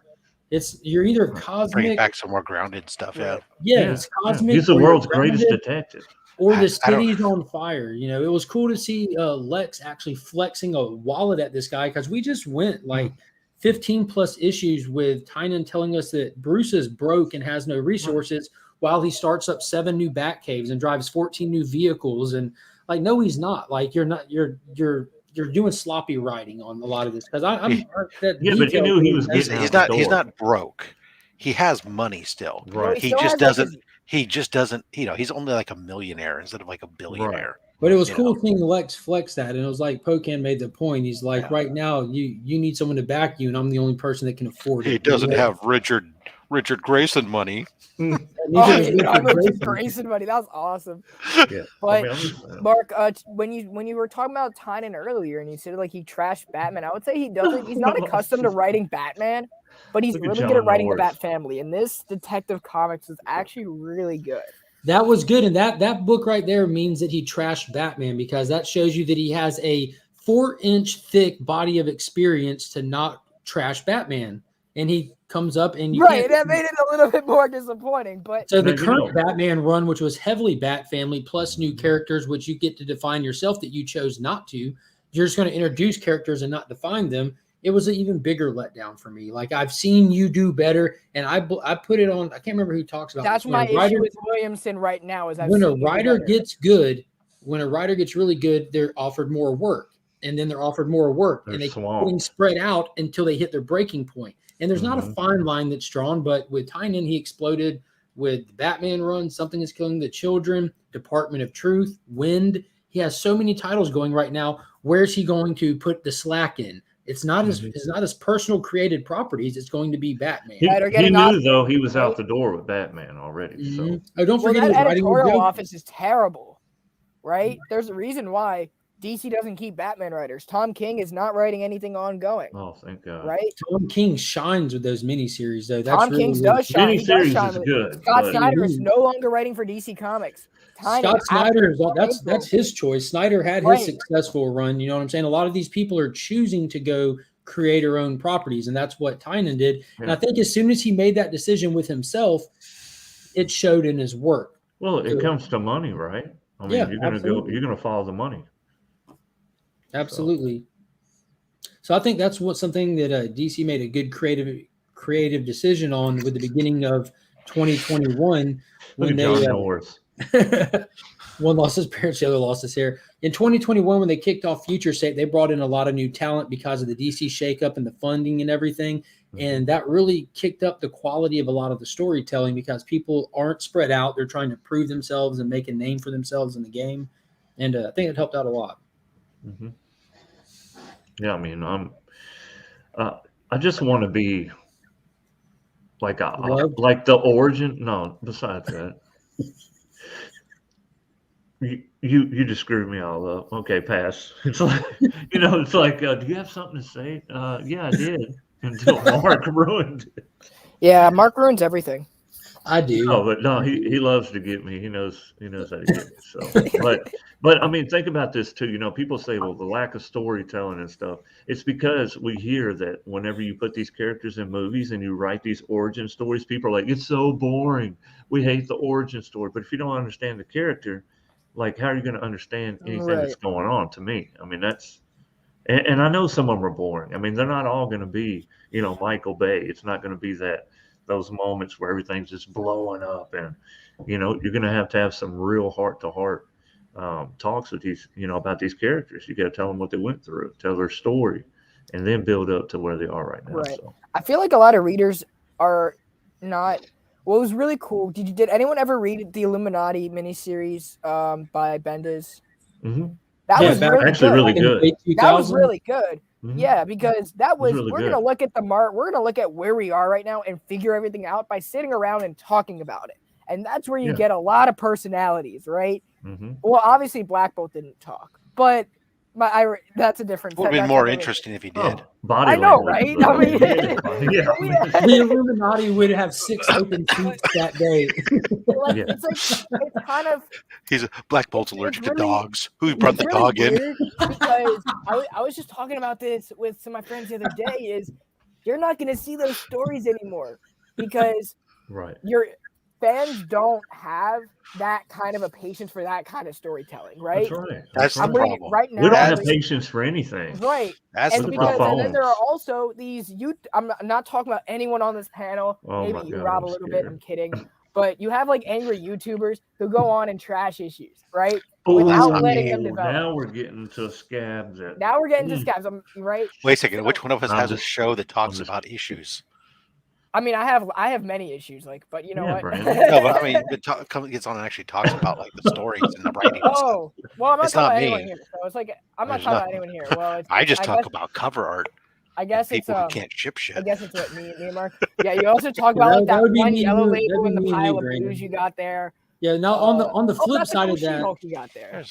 you're either cosmic. Bring it back some more grounded stuff. It's cosmic. He's the world's greatest detective. Or the city's on fire. You know, it was cool to see Lex actually flexing a wallet at this guy because we just went like 15 plus issues with Tynan telling us that Bruce is broke and has no resources while he starts up 7 new Bat Caves and drives 14 new vehicles. And like, no, he's not. Like, you're doing sloppy writing on a lot of this because but you knew he was getting he's not broke. He has money still. Right. He just doesn't. He just doesn't. You know, he's only like a millionaire instead of like a billionaire. Right. But it was cool seeing Lex flex that, and it was like Pocan made the point. He's like, right now, you need someone to back you, and I'm the only person that can afford it. He doesn't have Richard Grayson money. Richard Grayson money. That was awesome. Yeah. But Mark, when you were talking about Tynan earlier, and you said like he trashed Batman, I would say he doesn't. He's not accustomed to writing Batman, but he's really good at writing the Bat family. And this Detective Comics is actually really good. That was good, and that book right there means that he trashed Batman because that shows you that he has a 4-inch thick body of experience to not trash Batman. And he comes up and that made it a little bit more disappointing. But so the current Batman run, which was heavily Bat family plus new characters, which you get to define yourself that you chose not to, you're just going to introduce characters and not define them. It was an even bigger letdown for me. Like, I've seen you do better, and I put it on. I can't remember who talks about. That's my issue with Williamson right now. Is when a writer gets good, when a writer gets really good, they're offered more work, and then they're offered more work, and they keep getting spread out until they hit their breaking point. And there's not a fine line that's drawn, but with Tynan, he exploded with the Batman run, Something is Killing the Children, Department of Truth, Wind. He has so many titles going right now. Where's he going to put the slack in? It's not his personal created properties. It's going to be Batman. He knew though he was out the door with Batman already. So don't forget that editorial office is terrible, right? There's a reason why DC doesn't keep Batman writers. Tom King is not writing anything ongoing. Oh, thank God! Right? Tom King shines with those miniseries, though. That's Tom King does shine. Miniseries is good. Scott Snyder is no longer writing for DC Comics. Scott Snyder, that's his choice. Snyder had his successful run. You know what I'm saying? A lot of these people are choosing to go create their own properties, and that's what Tynan did. Yeah. And I think as soon as he made that decision with himself, it showed in his work. Well, it comes to money, right? I mean, you're gonna follow the money. Absolutely. So I think that's something that DC made a good creative decision on with the beginning of 2021 when they one lost his parents, the other lost his hair. In 2021, when they kicked off Future State, they brought in a lot of new talent because of the DC shakeup and the funding and everything. Mm-hmm. And that really kicked up the quality of a lot of the storytelling because people aren't spread out. They're trying to prove themselves and make a name for themselves in the game. And I think it helped out a lot. Mm-hmm. Yeah, I mean, I just want to be like the origin. No, besides that. You just screwed me all up. Okay, pass. It's like, it's like, do you have something to say? Yeah, I did. Until Mark ruined it. Yeah, Mark ruins everything. I do. No, he loves to get me. He knows how to get me. So, but I mean, think about this too. People say, well, the lack of storytelling and stuff. It's because we hear that whenever you put these characters in movies and you write these origin stories, people are like, it's so boring. We hate the origin story. But if you don't understand the character, like, how are you going to understand anything that's going on? To me, I mean, and I know some of them are boring. I mean, they're not all going to be, Michael Bay. It's not going to be those moments where everything's just blowing up, and you're going to have some real heart-to-heart talks with these, about these characters. You got to tell them what they went through, tell their story, and then build up to where they are right now. Right. So. I feel like a lot of readers are not. Well, it was really cool. Did anyone ever read the Illuminati miniseries by Bendis? Mm-hmm. That was really good. That was really good. Mm-hmm. Yeah, because that was we're going to look at we're going to look at where we are right now and figure everything out by sitting around and talking about it. And that's where you get a lot of personalities, right? Mm-hmm. Well, obviously Black Bolt didn't talk, but That's a different. Would have been that's more a- interesting if he did. Oh, body I know, language, right? but- I mean, yeah. The Illuminati would have 6 open seats that day. Like, Yeah. it's kind of. He's Black Bolt's It's allergic to really- dogs. Who brought the It's really dog in? weird because I was just talking about this with some of my friends the other day. Is you're not going to see those stories anymore because Right. your fans don't have that kind of a patience for that kind of storytelling, right? That's right. That's right. the bringing- problem. right now. We don't have like- patience for anything. Right. That's And the because problem. and then there are phones. also these I'm not talking about anyone on this panel. Oh Maybe my you, God, Rob, I'm a little bit. scared. I'm kidding. But you have like angry YouTubers who go on and trash issues, right? Oh, Without letting them develop. now we're getting to scabs. Now we're getting to scabs, right? Wait a second. Which one of us I'm has a just- show that talks I'm just- about issues? I mean, I have many issues, like, but you know Yeah, what? Brandon. No, but I mean, gets on and actually talks about like the stories and the writing. And stuff. Oh, well, I'm not It's talking not about me. anyone here. So it's like I'm not There's talking about nothing. anyone here. Well, it's, I just talk guess, about cover art. I guess it's People who can't ship I shit. guess it's what me and Mark. Yeah, you also talk about like That that would be one me and yellow you. label That'd and be the me and you, pile of Brandon. booze you got there. Yeah, now on the Oh, flip that's the side cool of that, She-Hulk you got there.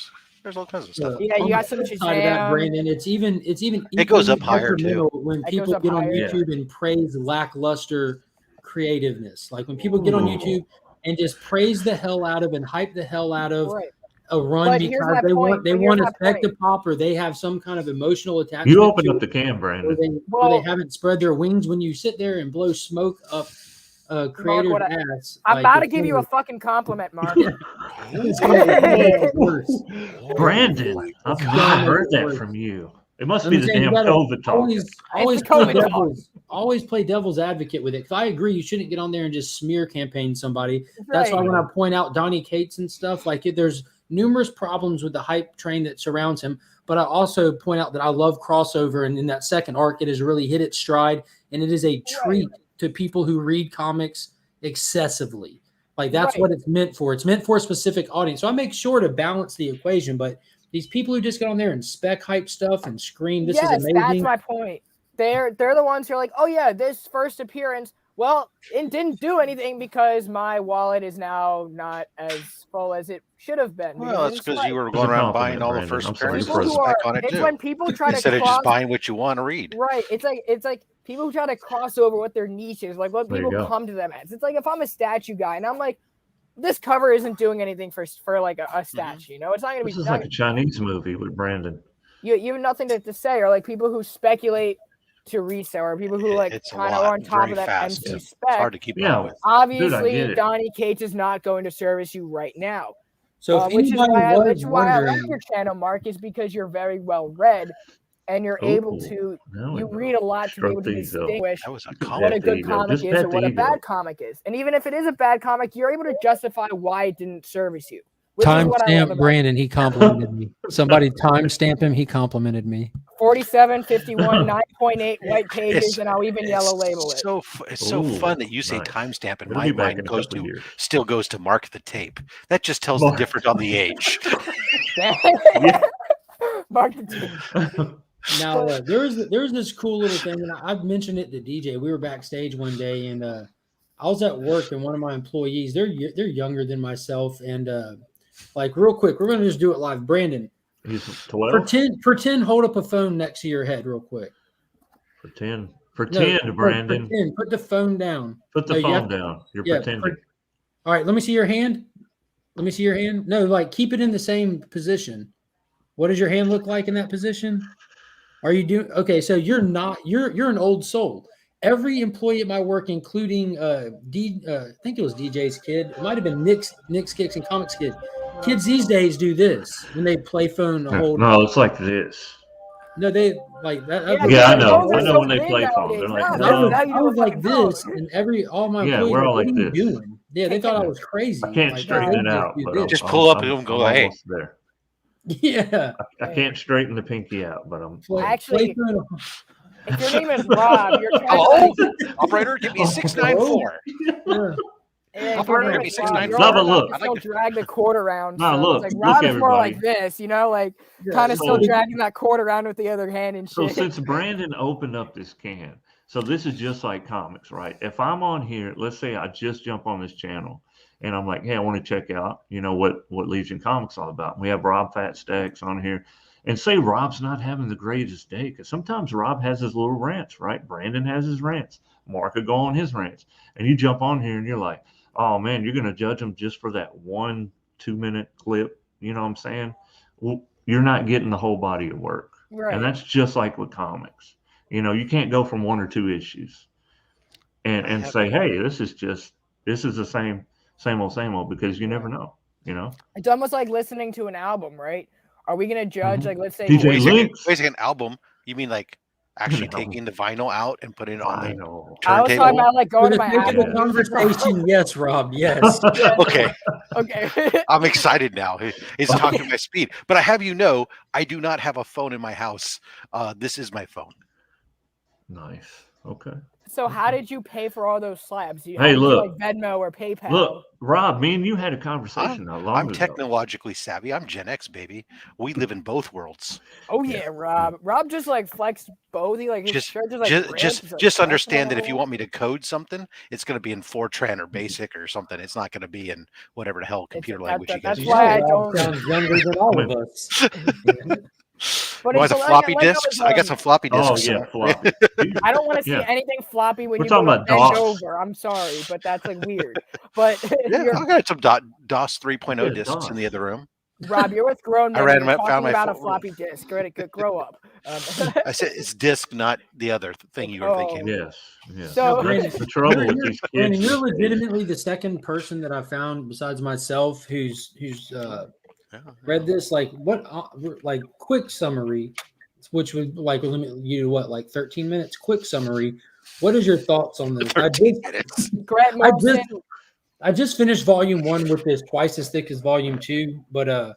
There's all kinds of stuff. Yeah, you on got the some flip side of that, Shazam. Brandon, it's even It goes equally up higher, too. detrimental when It goes people up get on higher. YouTube and praise lackluster creativeness. Like when people get on Ooh. YouTube and just praise the hell out of and hype the hell out of Right. a run But here's because my they point, want but here's a my spec to point. pop or they have some kind of emotional attachment. You opened to up it, the can, or Brandon. they, or Well- they haven't spread their wings. When you sit there and blow smoke up creator's what ass, I'm like, about to it's give you a gonna- fucking compliment, Mark. it's gonna get worse. Brandon, I've It's never gonna heard get that worse. from you. It must I'm be the saying you damn gotta COVID talk. Always the play COVID talk. always play devil's advocate with it. Because I agree, you shouldn't get on there and just smear campaign somebody. That's why Right. when I point out Donnie Cates and stuff, like there's numerous problems with the hype train that surrounds him. But I also point out that I love crossover, and in that second arc, it has really hit its stride, and it is a treat to people who read comics excessively. Like that's Right. what it's meant for. It's meant for a specific audience. So I make sure to balance the equation, but these people who just get on there and spec hype stuff and scream, "This is amazing." That's my point. They're the ones who are like, oh yeah, this first appearance. Well, it didn't do anything because my wallet is now not as full as it should have been. Well, that's it's because like- you were It's a going around compliment, buying all the Brandon. first I'm sorry appearances to people with who spec are. on it It's too. when people try to Instead of cross. just buying what you want to read. Right. It's like people who try to cross over what their niche is, like what There you people go. come to them as. It's like if I'm a statue guy and I'm like, this cover isn't doing anything for like a statue. You know, it's not gonna be. This is not like a Chinese movie with Brandon. you have nothing to say, or like people who speculate to resell, or people who like It's a kind of lot, are on top very of that fast. MC It's spec. hard to keep Yeah. up with. Obviously, get it. Donnie Cates is not going to service you right now. So if Which is anybody why was I like wondering, your channel, Mark, is because you're very well read and you're able Ooh, to. now we You go. read a lot to be able Stroke to the ego. distinguish That was a What what a compliment. There good you go. comic Just is pet and what the a ego. bad comic is. And even if it is a bad comic, you're able to justify why it didn't service you. Which is what I love timestamp about Brandon, he complimented me. Somebody timestamp him, he complimented me. 47, 51, 9.8 white pages, It's- and I'll even yellow label it. It's so Ooh, fun that you say nice. timestamp, and It'll my be back mind in a goes couple to years. still goes to mark the tape. That just tells Mark. the difference on the age. Mark the tape. Now there's this cool little thing, and I've mentioned it to DJ. We were backstage one day, and I was at work, and one of my employees, they're younger than myself, and like real quick, we're gonna just do it live. Brandon, He's 12. pretend hold up a phone next to your head, real quick. Pretend, No, Brandon. pretend. Put the phone down. Put the No, you phone have to- down. You're Yeah, pretending. All right, let me see your hand. Let me see your hand. No, like keep it in the same position. What does your hand look like in that position? Are you doing okay? So you're an old soul. Every employee at my work, including I think it was DJ's kid. It might have been Nick's Kicks and Comics kid. Kids these days do this when they play phone the whole. No, it's like this. No, they like that. Yeah, I know. Phones are I know so when they big play phone. nowadays. They're like, No, no. now you I do was a like fucking phone. this, and all my Yeah, employees we're were all like, like what are you this. doing? Yeah, they thought I was crazy. I can't Like, straighten they it just out, do but this. I'm, Just pull up I'm, and go, I'm hey. almost there. Yeah. I can't straighten the pinky out, but I'm. Actually, Play phone- if your name is Rob, you're trying Hello? to. Operator, give me a 694. yeah. If Operator, your give name me is 694. Rob, No, but you're look. not still drag the cord around. No, so look, it's like look, Rob is more like everybody. this, you know, like Yeah, kind of so- still dragging that cord around with the other hand and So shit. since Brandon opened up this can, so this is just like comics, right? If I'm on here, let's say I just jump on this channel and I'm like, hey, I want to check out, what Legion Comics all about. We have Rob Fat Stacks on here. and say Rob's not having the greatest day, because sometimes Rob has his little rants, right? Brandon has his rants. Mark could go on his rants, and you jump on here and you're like, oh man, you're going to judge him just for that 1-2 minute clip. You know what I'm saying? Well, you're not getting the whole body of work. Right. And that's just like with comics. You know, you can't go from 1 or 2 issues and say, hey, this is the same old, because you never know, you know? It's almost like listening to an album, right? Are we going to judge, like, let's say DJ wait Lynx. a second, album? You mean like actually taking the vinyl out and putting it on the I was turntable? talking about like going For to the my sake of the Apple conversation, yes, Rob, yes. Okay, Okay. I'm excited now. He's talking my speed. But I have I do not have a phone in my house. This is my phone. Nice. Okay. So how did you pay for all those slabs? Hey, How did you, look. like Venmo or PayPal? Look, Rob, me and you had a conversation not long I'm ago. technologically savvy. I'm Gen X, baby. We live in both worlds. Oh yeah, Rob. Rob just like flexed both. He like his shirt just like Just understand that if you want me to code something, it's going to be in Fortran or Basic or something. It's not going to be in whatever the hell computer language you guys that's use. why I Rob don't. sounds younger than all of us. But You want it's the like- floppy like I disks? was, I got some floppy Oh, disks. yeah, floppy. I don't want to see Yeah. anything floppy when We're you go talking to about bend DOS. over. I'm sorry, but that's like weird. But Yeah, you're, I got some DOS 3.0 Yeah, disks DOS. in the other room. Rob, you're with grown men. I ran You're my- talking found my about a phone. floppy disk. Grow up. I said it's disk, not the other thing you were Oh. thinking. Yes. Yes. So- That's the trouble with these kids. Brandon, you're these days. legitimately the second person that I found besides myself who's read this. Like like quick summary, which would like limit you to what, like 13 minutes? Quick summary. What is your thoughts on this? 13 minutes. Grant Morrison. I just finished volume 1 with this twice as thick as volume 2, but I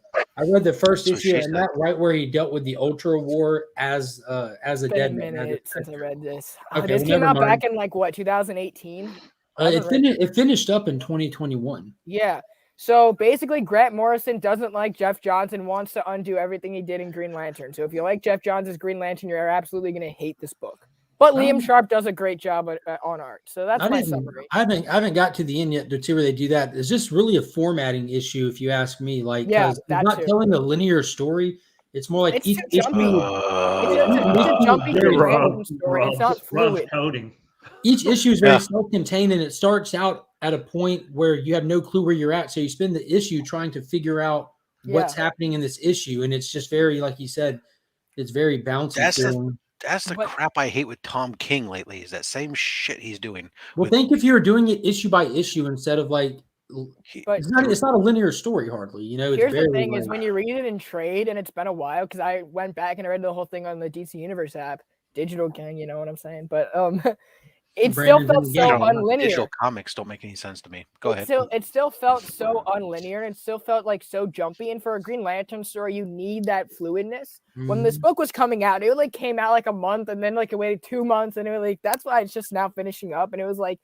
read the first That's what issue she and said. that right where he dealt with the Ultra War as a It's been dead a man. minute since I read this. Okay, This well, came never out mind. back in like what, 2018? I haven't read It finished up in 2021. Yeah. So basically, Grant Morrison doesn't like Jeff Johns and wants to undo everything he did in Green Lantern. So if you like Jeff Johns' Green Lantern, you're absolutely going to hate this book. But Liam Sharp does a great job on art. So that's my summary. I haven't got to the end yet to see where they do that. It's just really a formating issue, if you ask me. Like, Yeah, because it's that not too. telling a linear story. It's more like It's each too jumpy. issue. It's a jumpy Very Green Rob- Lantern story. It's not Rob's fluid. coding. Each issue is very Yeah. self-contained, and it starts out at a point where you have no clue where you're at. So you spend the issue trying to figure out what's happening in this issue, and it's just very, like you said, it's very bouncy. That's the But- crap I hate with Tom King lately. Is that same shit he's doing? Well, think if you were doing it issue by issue instead of like, But it's not a linear story hardly. You know, it's here's very the thing: is like, when you read it in trade, and it's been a while because I went back and I read the whole thing on the DC Universe app, Digital Gang. You know what I'm saying? But it still Brandon's felt in the so game. unlinear. Digital comics don't make any sense to me. Go ahead. It still felt so unlinear and still felt like so jumpy. And for a Green Lantern story, you need that fluidness. When this book was coming out, it like came out like a month and then like it waited 2 months and it was like that's why it's just now finishing up. And it was like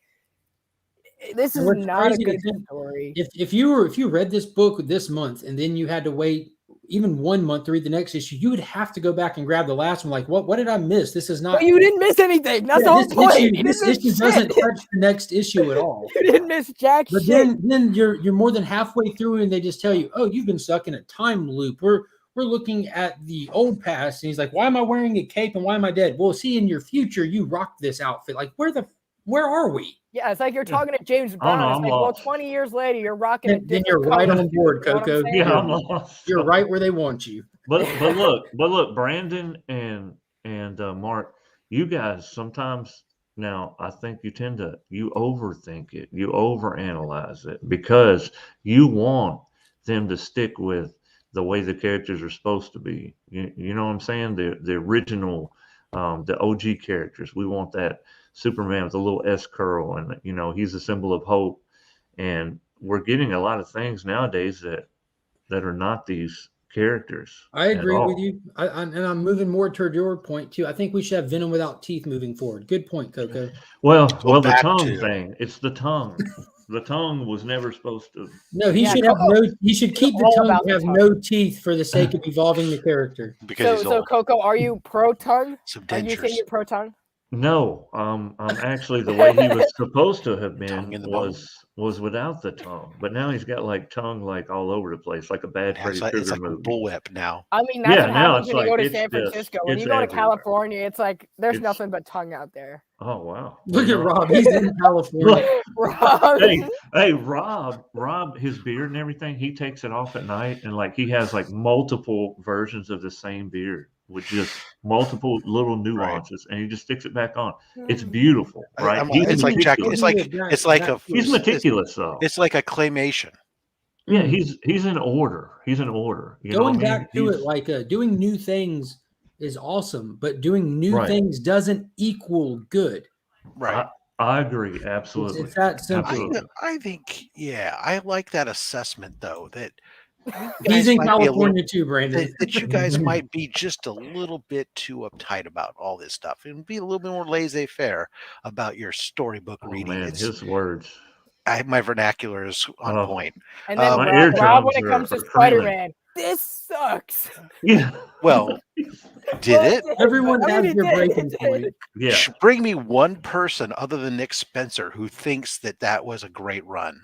this is what's not a crazy to good think, story. if you read this book this month and then you had to wait even 1 month to read the next issue, you would have to go back and grab the last one. Like, what did I miss? This is not. But you didn't miss anything. That's the whole point. This issue doesn't touch the next issue at all. You didn't miss jack But shit. then you're more than halfway through and they just tell you, oh, you've been stuck in a time loop. We're looking at the old past. And he's like, why am I wearing a cape and why am I dead? Well, see, in your future, you rock this outfit. Like, where are we? Yeah, it's like you're talking to James Oh, Brown. no, It's I'm like, well, lost. 20 years later, you're rocking a Then different you're right color. on board, You know what I'm Coco. saying? Yeah, I'm lost. You're right where they want you. But look, Brandon and Mark, you guys sometimes now I think you tend to overthink it, you overanalyze it because you want them to stick with the way the characters are supposed to be. You know what I'm saying? The original, the OG characters. We want that Superman with a little S curl, and he's a symbol of hope. And we're getting a lot of things nowadays that are not these characters. I agree at with all. you. And I'm moving more toward your point too. I think we should have Venom without teeth moving forward. Good point, Coco. Well, the back tongue to- thing. It's the tongue. The tongue was never supposed to. No, he Yeah, should have Coco- no. He should keep the all tongue about to the have tongue. no teeth for the sake of evolving the character. Because he's So old. Coco, are you pro tongue? Some Are you saying dentures. you're pro tongue? No, actually the way he was supposed to have Tongue been in the bone. was without the tongue, but now he's got like tongue like all over the place, like a bad Yeah, Freddy it's Krueger like a movie. bullwhip now. I mean, that's Yeah, what now happens it's when you like go to it's San just Francisco. When it's you go to everywhere. California, it's like there's It's nothing but tongue out there. oh wow. Look Well, at no. Rob. He's in California. Rob. Hey, Rob, his beard and everything, he takes it off at night, and like he has like multiple versions of the same beard with just multiple little nuances, and he just sticks it back on. It's beautiful, right? It's like Jack. Meticulous. It's like a. He's meticulous though. It's like a claymation. Yeah, he's in order. He's in order. You know Going what I mean? back to it, like doing new things is awesome, but doing new Right. things doesn't equal good. Right. I agree. Absolutely. It's that simple. Absolutely. I think, yeah, I like that assessment though. That He's in might be a California too, Brandon. that you guys might be just a little bit too uptight about all this stuff and be a little bit more laissez-faire about your storybook Oh reading. man, his words. My vernacular is on point. And then My Rob, when eardrums it comes to are freezing. Spider-Man, this sucks. Yeah. Well, did it? Everyone I has mean, their it breaking did. point. Yeah. Bring me one person other than Nick Spencer who thinks that was a great run.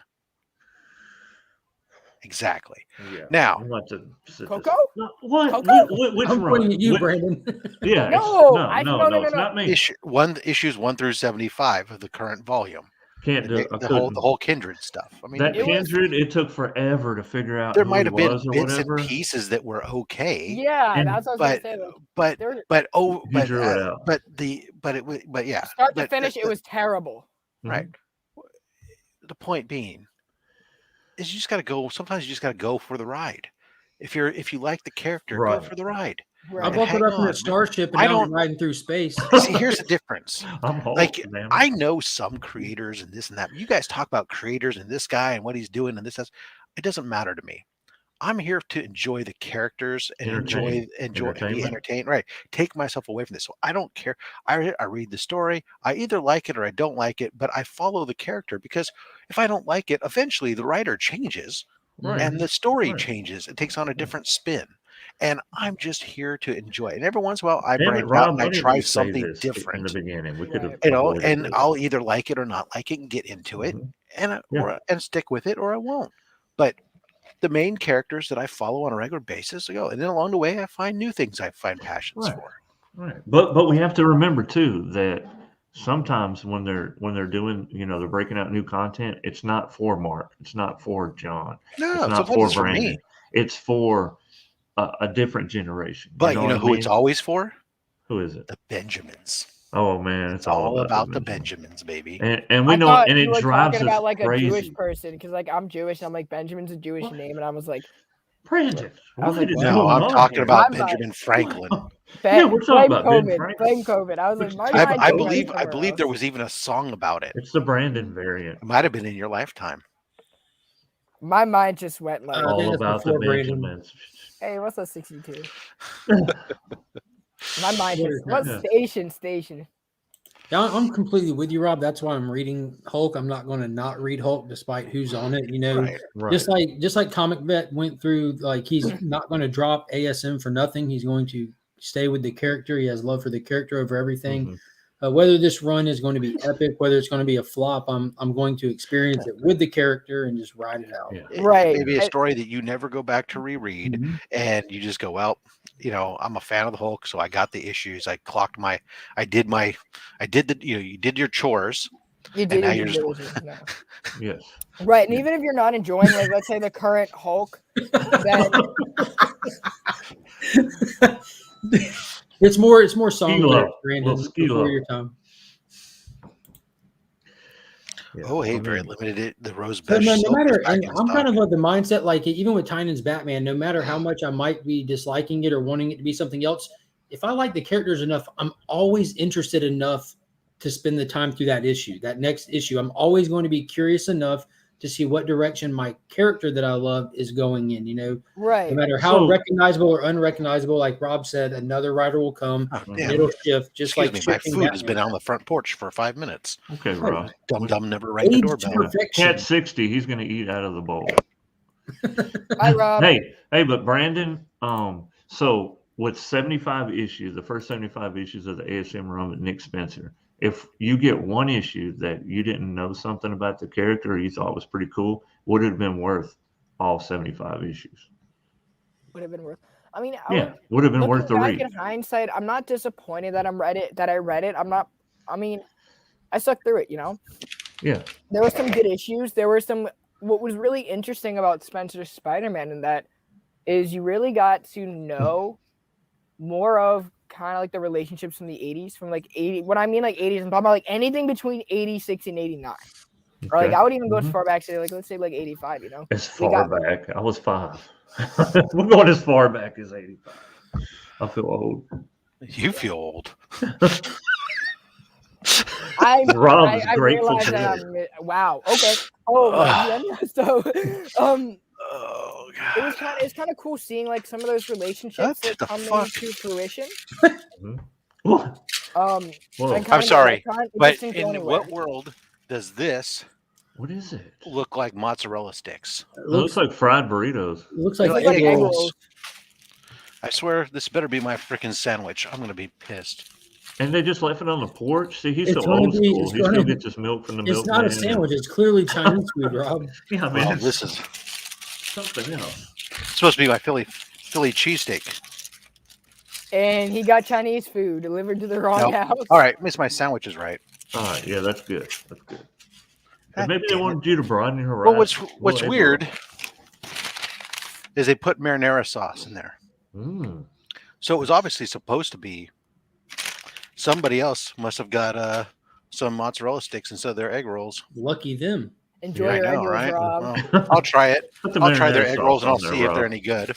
Exactly. Yeah. Now, I'm about to sit Coco? this. What? Coco? Which I'm run? pointing at you, Which- Brandon. Yeah. No, No, it's not me. issues 1 through 75 of the current volume. Can't do The whole Kindred stuff. I mean, that Kindred. It took forever to figure out there who might he have been was or bits whatever. and pieces that were okay. Yeah, And- that's what I was gonna say. But He drew it out. but yeah. Start to but finish, it was terrible. right. The point being is you just got to go. Sometimes you just got to go for the ride. If you like the character, Right. go for the ride. I Right. buckled up in on. a starship and I now I'm don't- riding through space. See, here's the difference. I'm Hulk, Like, man. I know some creators and this and that. You guys talk about creators and this guy and what he's doing and this. It doesn't matter to me. I'm here to enjoy the characters and enjoy and be Entertainment. entertained. Right. Take myself away from this. So I don't care. I read the story. I either like it or I don't like it, but I follow the character because if I don't like it, eventually the writer changes Right. and the story Right. changes. It takes on a different spin. And I'm just here to enjoy it. And every once in a while I Damn it, branch out Rob, and why I didn't try you say something this different. in the beginning. We could have, And avoided this. I'll either like it or not like it and get into it and stick with it or I won't. But the main characters that I follow on a regular basis, I go, and then along the way I find new things I find passions Right. for. Right. But we have to remember too that sometimes when they're doing, they're breaking out new content, it's not for Mark, it's not for John, No, it's not sometimes for it's for Brandon. me. It's for a different generation. But you know what I who it's mean? always for? Who is it? The Benjamins. Oh man, It's all about the Benjamins, baby. And we I know, thought and you it were drives talking us about like crazy. a Jewish person because like I'm Jewish. I'm like Benjamin's a Jewish name, and I was like, Brandon, I was like, what is what? No, going I'm on talking here? about My mind. Benjamin Franklin. Yeah, we're talking about Ben COVID. Franklin. Blame COVID. I was like, my mind I went believe somewhere there else. was even a song about it. It's the Brandon variant. It might have been in your lifetime. My mind just went like, I think All that's about the before Brandon. Benjamins. hey, what's that 62? My mind just what Yeah. station? Yeah, I'm completely with you, Rob. That's why I'm reading Hulk. I'm not going to not read Hulk despite who's on it. Right. Right. Just like Comic Vet went through, like he's not going to drop ASM for nothing. He's going to stay with the character. He has love for the character over everything. Mhm. Whether this run is going to be epic, whether it's going to be a flop, I'm going to experience it with the character and just ride it out. Yeah. Right. Maybe a story that you never go back to reread, Mhm. and you just go, well, I'm a fan of the Hulk, so I got the issues. I clocked you did your chores. You did now your you're due just- diligence, no. Yes. Right, and even if you're not enjoying, like, let's say the current Hulk, then It's more song Ski-lo. lyrics, Brandon, Little ski-lo. before your time. Yeah. Oh, hey, I very mean, limited. The Rose But Beige no Silk is matter, back and in I'm stock. kind of of the mindset, like even with Tynan's Batman, no matter how much I might be disliking it or wanting it to be something else, if I like the characters enough, I'm always interested enough to spend the time through that next issue. I'm always going to be curious enough to see what direction my character that I love is going in, right. no matter how So- recognizable or unrecognizable, like Rob said, another writer will come Oh, and damn. it'll shift just Excuse like me, my shifting food has Batman. been on the front porch for 5 minutes. Okay, Rob. Dum never rang the Aids to doorbell. perfection. Cat 60, he's going to eat out of the bowl. Hi, Rob. Hey, but Brandon, so with 75 issues, the first 75 issues of the ASM run with Nick Spencer, if you get one issue that you didn't know something about the character or you thought was pretty cool, would it have been worth all 75 issues? Would have been worth. I mean, would have been worth the back read. in hindsight, I'm not disappointed that I read it. I'm not. I mean, I stuck through it. Yeah. There were some good issues. There were some. What was really interesting about Spencer's Spider-Man in that is you really got to know more of kind of like the relationships from the 80s, from like 80. When I mean like 80s, I'm talking about like anything between 86 and 89. Okay. Or like I would even go as far back to like let's say like 85. As far back, I was 5. We're going as far back as 85. I feel old. You feel old. Rob's I grateful realize for that that. Wow. Okay. Oh, yeah. So, Oh it God. was kind of cool seeing like some of those relationships What the come fuck? into fruition. What? And Whoa. I'm sorry, it but just didn't go in anywhere. what world does this What is it? look like mozzarella sticks? It looks like fried burritos. It looks like Like egg egg rolls. rolls. I swear this better be my freaking sandwich. I'm gonna be pissed. And they just left it on the porch. See, he's It's so gonna old be- school. it's He still gonna- gets his milk from the It's milkman. not a sandwich. It's clearly Chinese food, Rob. Yeah, Well, man. this is Something else. supposed to be my Philly cheesesteak. And he got Chinese food delivered to the wrong Nope. house. All right, miss my sandwich is right. All right. Yeah, that's good. That's good. God And maybe they damn it. wanted you to broaden your horizon. Well, what's weird is they put marinara sauce in there. So it was obviously supposed to be somebody else must have got some mozzarella sticks instead of their egg rolls. Lucky them. Enjoy I your egg know, rolls, right? Rob. Well, I'll try it. Put the I'll try their marinara egg rolls and I'll sauce on see there, if they're Rob. any good.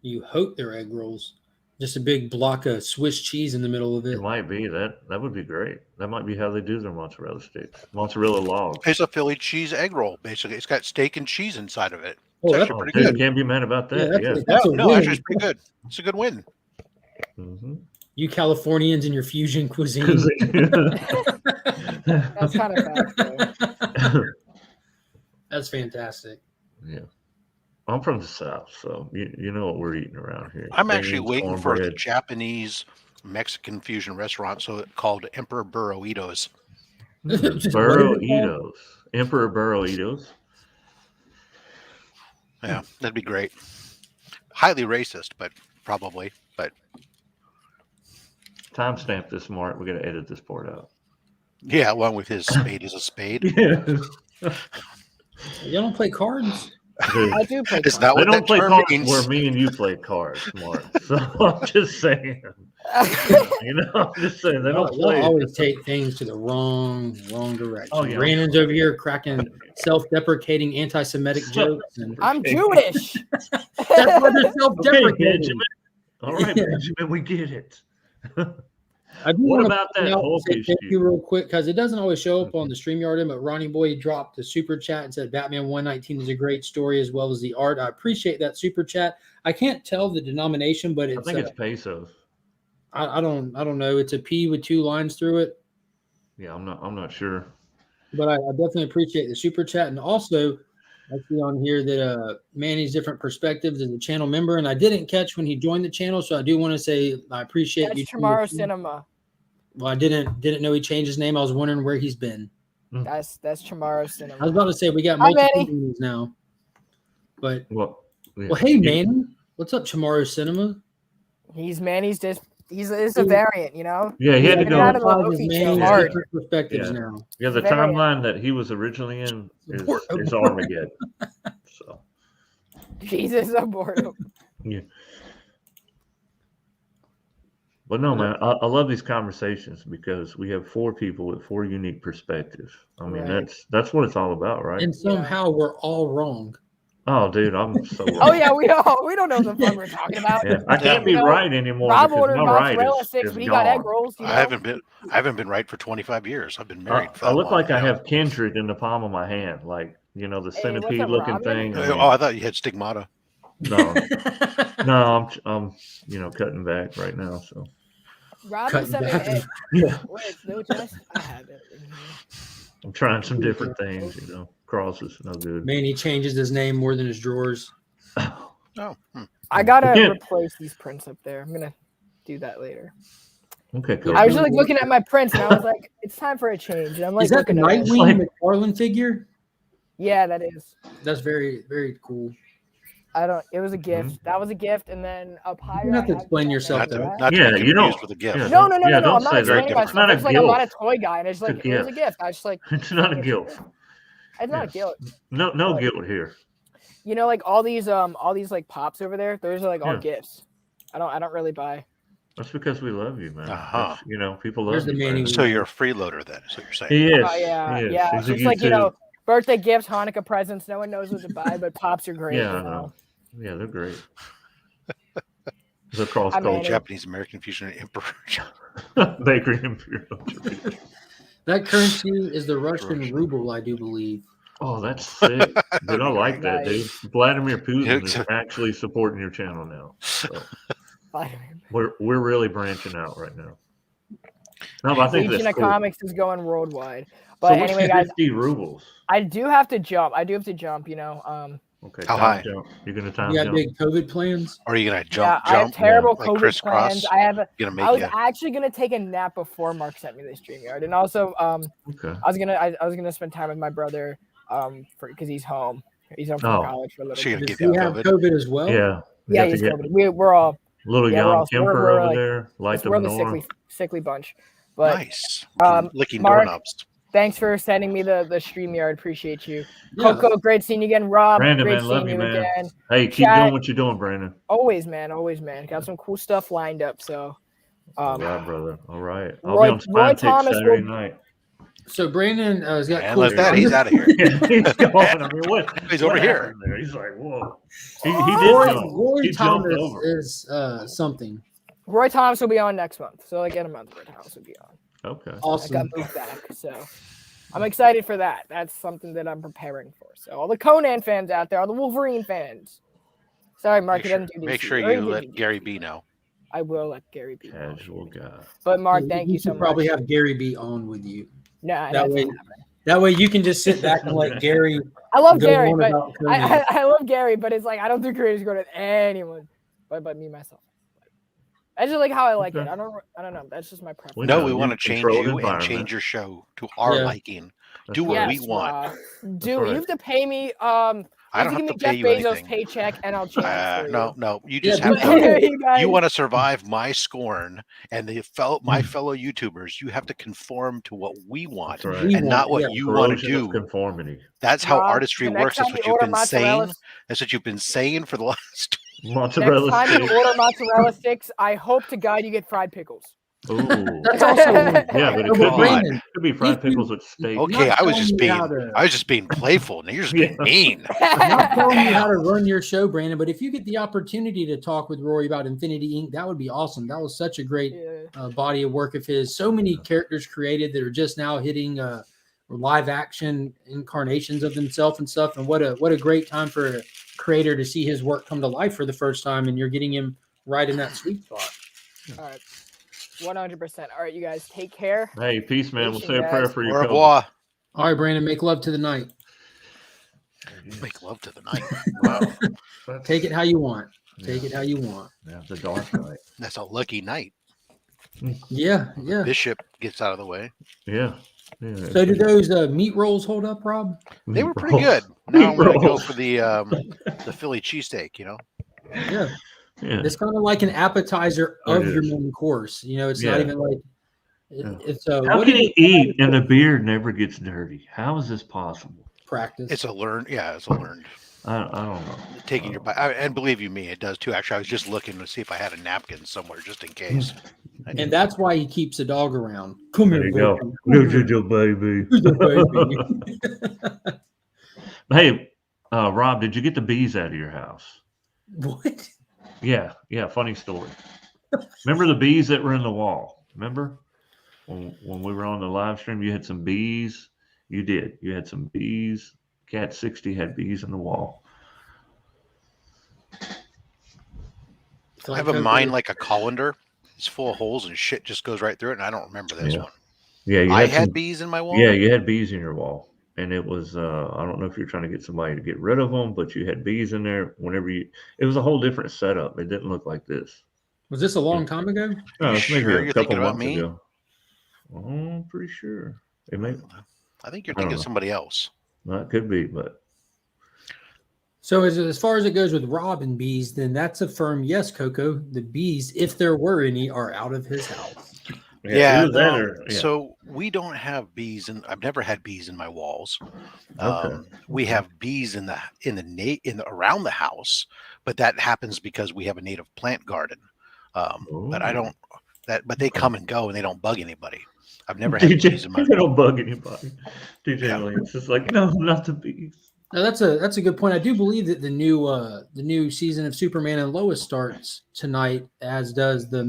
You hope they're egg rolls. Just a big block of Swiss cheese in the middle of it. It might be that. That would be great. That might be how they do their mozzarella sticks. Mozzarella logs. It's a Philly cheese egg roll, basically. It's got steak and cheese inside of it. Oh, It's that's, actually pretty Dude, good. can't be mad about that. Yeah. that's a No, win. actually, it's pretty good. It's a good win. You Californians and your fusion cuisine. That's kind of fact, though. That's fantastic. Yeah. I'm from the South, so you know what we're eating around here. I'm actually Beans, waiting for the cornbread. Japanese Mexican fusion restaurant called Emperor Burritos. Burritos. Emperor Burritos. Yeah, that'd be great. Highly racist, but probably. But Timestamp this, Mark. We got to edit this part out. yeah, along with his spade is a spade. Yeah. Y'all don't play cards? I do play It's cards. not They what don't that play term cards means. where me and you play cards, Mark. So I'm just saying. I'm just saying they don't Y'all play. always take things to the wrong direction. Oh, yeah. Brandon's over here cracking self-deprecating anti-Semitic jokes. And I'm Jewish. that's why they're Okay, self-deprecating. Benjamin. All right, Benjamin, we get it. I do What wanna about that point out and Hulk say thank issue? you real quick because it doesn't always show up on the StreamYard, but Ronnie Boy dropped the super chat and said Batman 119 is a great story as well as the art. I appreciate that super chat. I can't tell the denomination, but I it's think it's pesos. I don't know. It's a P with 2 lines through it. Yeah, I'm not sure. But I definitely appreciate the super chat. And also, I see on here that Manny's different perspectives as a channel member. And I didn't catch when he joined the channel. So I do want to say I appreciate That's you. Tomorrow Cinema. Well, I didn't know he changed his name. I was wondering where he's been. That's Tomorrow I was Cinema. about to say we got Hi, multiple Manny. names now. But Well, hey, Manny. What's up, Tomorrow Cinema? He's Manny's just it's a variant, you know. Yeah, he had to Get go. out of the Five is Loki Manny's show hard. different perspectives Yeah. now. Yeah, the Very- timeline that he was originally in is Armageddon. So Jesus, I'm bored. yeah. But no, man, I love these conversations because we have 4 people with 4 unique perspectives. I mean, Right. that's what it's all about, right? And somehow we're all wrong. Oh, dude, I'm so. Oh yeah, we don't know the fun we're talking about. Yeah, I can't be You know, right anymore. Rob because ordered my right mozzarella is sticks, but he got gone. egg rolls. You know? I haven't been right for 25 years. I've been married. for I that look long like I now. have kindred in the palm of my hand, like the Hey, what's centipede up, looking Robin? thing. I mean, Oh, I thought you had stigmata. no, I'm cutting back right now. So Robin Cutting sent me back. an yeah, wait, no test. I have it. I'm trying some different things. Crosses, no good. Man, he changes his name more than his drawers. Oh, I gotta Yeah. replace these prints up there. I'm gonna do that later. Okay, cool. I was just like looking at my prints and I was like, it's time for a change. And I'm like, Is that the looking at it. Nightwing McFarlane figure? Yeah, that is. That's very, very cool. It was a gift. That was a gift, and then up higher. You don't have to I explain that yourself not next to, though. to not to Yeah, be you confused don't- with a gift. yeah. No, Yeah, I'm don't not say explaining that. myself. It's not a It's like I'm not a guilt. toy guy, and it's like a it was a gift. gift. I just like It's not a guilt. it's not a Yes. guilt. No But- guilt here. You know, like all these like pops over there. Those are like all Yeah. gifts. I don't really buy. That's because we love you, man. Uh-huh. That's- You know, people love Where's the you. menu? man. So you're a freeloader then, is what you're saying. He is. Yeah, he is. yeah. He's a It's like you YouTube- know, birthday gifts, Hanukkah presents. No one knows what to buy, but pops are great. Yeah, you I know? know. Yeah, they're great. The cross I mean, culture. Japanese American fusion and emperor. Bakery Imperial. That currency is the Russian ruble, I do believe. Oh, that's sick. Dude, I like that, dude. Nice. Vladimir Putin Yeah, is so- actually supporting your channel now. So Vitamin. we're really branching out right now. No, but I think Legion that's of cool. Comics is going worldwide. So But what's anyway, guys, 50 rubles? I do have to jump. You know. Okay. How time high? Jump. You're gonna time You got jump. big COVID plans? Or are you gonna Yeah, jump? I have terrible like COVID crisscross? plans. I Gonna I was make you. actually gonna take a nap before Mark sent me this StreamYard, and also Okay. I was gonna spend time with my brother because he's home. He's home from Oh. college for a little So you're bit. gonna Does get he have COVID? COVID as well? Yeah. You Yeah, have to he's get COVID. We're all little yeah, young we're Kemper we're over like- there, light the we're the menorah. sickly bunch. But Nice. Um, Licking Mark- doorknobs. thanks for sending me the StreamYard. Appreciate you. Yeah. Coco, great seeing you again. Rob, Brandon, great man, love seeing you, you man. again. Hey, keep Chat- doing what you're doing, Brandon. Always, man. Got some cool stuff lined up. So, All right, brother. All right. I'll Roy- be on Spine Tick Thomas Saturday will- night. So Brandon has got And cool let that. He's out of here. Yeah, he's going. I mean, what? He's what over here. happened there? He's like, whoa. He Oh, did Roy, jump. Roy He jumped Thomas over. is something. Roy Thomas will be on next month. So, like in a month, Roy Thomas will be on. Okay. I got Awesome. moved back. So, I'm excited for that. That's something that I'm preparing for. So, all the Conan fans out there, all the Wolverine fans. Sorry, Mark, Make he sure, doesn't do DC. make sure Or he you did let DC. Gary B know. I will let Gary be. on. Casual guy. But Mark, thank you so should much. probably have Gary B on with you. Nah, That that's way, not happening. that way you can just sit back and let Gary I love go Gary, on but about Conan. I love Gary, but it's like I don't do creators go to anyone, but me myself. That's just like how I like it. Okay. I don't know. That's just my preference. We No, know we you want to change control the you and environment. change your show to our Yeah. liking. That's Do what right. we want. Do right. you have to pay me? I don't give have me to pay Jeff you Bezos' anything. paycheck, and I'll change it for you. No. You Yeah, just but- have to. you guys. You want to survive my scorn and my fellow YouTubers. You have to conform to what we want That's right. We and not want- what yeah. you want to Corrosion of do. conformity. That's how Rob, artistry the next works. That's time what you you've order been saying. mozzarella- That's what you've been saying for the last. Mozzarella Next time you stick. order mozzarella sticks, I hope to God you get fried pickles. Ooh. That's also Yeah, but it No, could but be, Brandon, it could be fried if you- pickles with steak. Okay, not I was telling just you being. how to- I was just being playful. Now you're just being Yeah. mean. I'm not telling you how to run your show, Brandon, but if you get the opportunity to talk with Rory about Infinity Inc., that would be awesome. That was such a great Yeah. body of work of his. So many characters created that are just now hitting live action incarnations of themselves and stuff. And what a great time for a creator to see his work come to life for the first time, and you're getting him right in that sweet spot. All right. 100%. All right, you guys take care. Hey, peace, man. We'll Peace, say a guys. prayer for Au your revoir. All right, Brandon, make love to the night. Make love to the night. Wow, Take it how you want. Take it how you want. Yeah, the dark night. that's a lucky night. Yeah. Bishop gets out of the way. Yeah. So do those meat rolls hold up, Rob? They were pretty good. Now I'm gonna go for the Philly cheesesteak. You know. Yeah. Yeah. It's kind of like an appetizer It of your is. main course. You know, it's not Yeah. even like Yeah. it's How what can do you eat and the beard never gets dirty? How is this possible? practice? It's a learned. Yeah, it's a learned. I don't know. Taking your bite, and believe you me, it does too. Actually, I was just looking to see if I had a napkin somewhere just in case. and that's why he keeps a dog around. Come There here, you go. baby. Good baby. Who's the baby? Hey, Rob, did you get the bees out of your house? What? Yeah. Funny story. Remember the bees that were in the wall? Remember when we were on the live stream? You had some bees. You did. You had some bees. Cat 60 had bees in the wall. I have a mind like a colander. It's full of holes and shit just goes right through it, and I don't remember this Yeah. one. Yeah, you I had had some- bees in my wall. Yeah, you had bees in your wall. and it was I don't know if you're trying to get somebody to get rid of them, but you had bees in there. It was a whole different setup. It didn't look like this. Was this a long time ago? No, you it's maybe sure a you're couple thinking about months me? ago. I'm pretty sure. It may. I think you're I don't thinking of know. somebody else. Well, it could be, but So as far as it goes with Rob and bees, then that's a firm yes, Coco. The bees, if there were any, are out of his house. Yeah, either that or- yeah. So we don't have bees, and I've never had bees in my walls. Okay. We have bees in the around the house, but that happens because we have a native plant garden. But I don't but they come and go and they don't bug anybody. I've never had bees in my They don't bug anybody. DJ Yeah. Lance is like, no, not the bees. Now that's a good point. I do believe that the new season of Superman and Lois starts tonight, as does the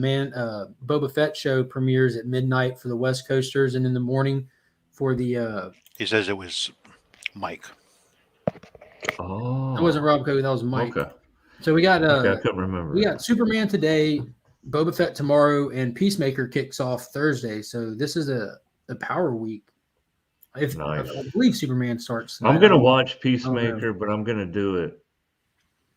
Boba Fett show premieres at midnight for the West Coasters, and in the morning for the. He says it was Mike. Oh, That wasn't Rob Coco. That was Mike. Okay. So we got Okay, I couldn't remember. we got Superman today, Boba Fett tomorrow, and Peacemaker kicks off Thursday. So this is a Power Week. Nice. I believe Superman starts tonight. I'm gonna watch Peacemaker, but I'm gonna do it.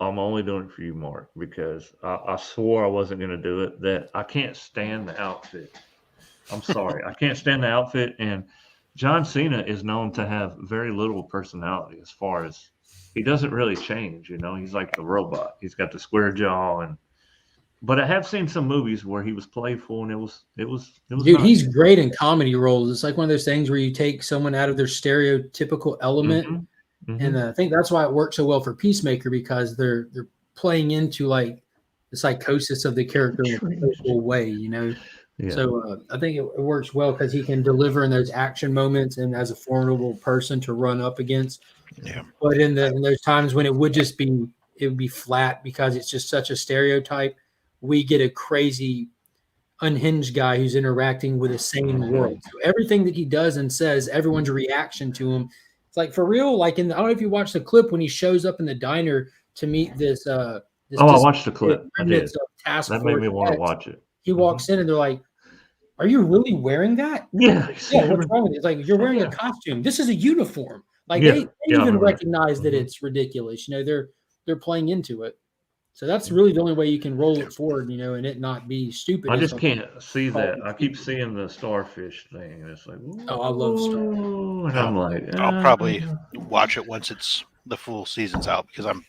I'm only doing it for you, Mark, because I swore I wasn't gonna do it. That I can't stand the outfit. I'm sorry, I can't stand the outfit. And John Cena is known to have very little personality, as far as he doesn't really change. You know, he's like the robot. He's got the square jaw, but I have seen some movies where he was playful, and it was. Dude, nice. he's great in comedy roles. It's like one of those things where you take someone out of their stereotypical element, Mhm. and I think that's why it works so well for Peacemaker, because they're playing into like the psychosis of the character in a playful way, you know. Yeah. So I think it works well because he can deliver in those action moments and as a formidable person to run up against. Yeah. But in those times when it would be flat because it's just such a stereotype, we get a crazy unhinged guy who's interacting with a sane world. So everything that he does and says, everyone's reaction to him. It's like, for real. Like I don't know if you watched the clip when he shows up in the diner to meet this. I watched the clip. I did. That made me want to watch it. He walks in and they're like, "Are you really wearing that?" Yeah. Yeah. What's wrong with it? It's like, you're wearing a costume. This is a uniform. Like Yeah. they Yeah, I even remember. recognize that it's ridiculous. You know, they're playing into it. So that's really the only way you can roll it forward, you know, and it not be stupid. I is just like- can't see that. I keep seeing the starfish thing, and it's like, Oh, I love starfish. and I'm like, I'll probably watch it once the full season's out because I'm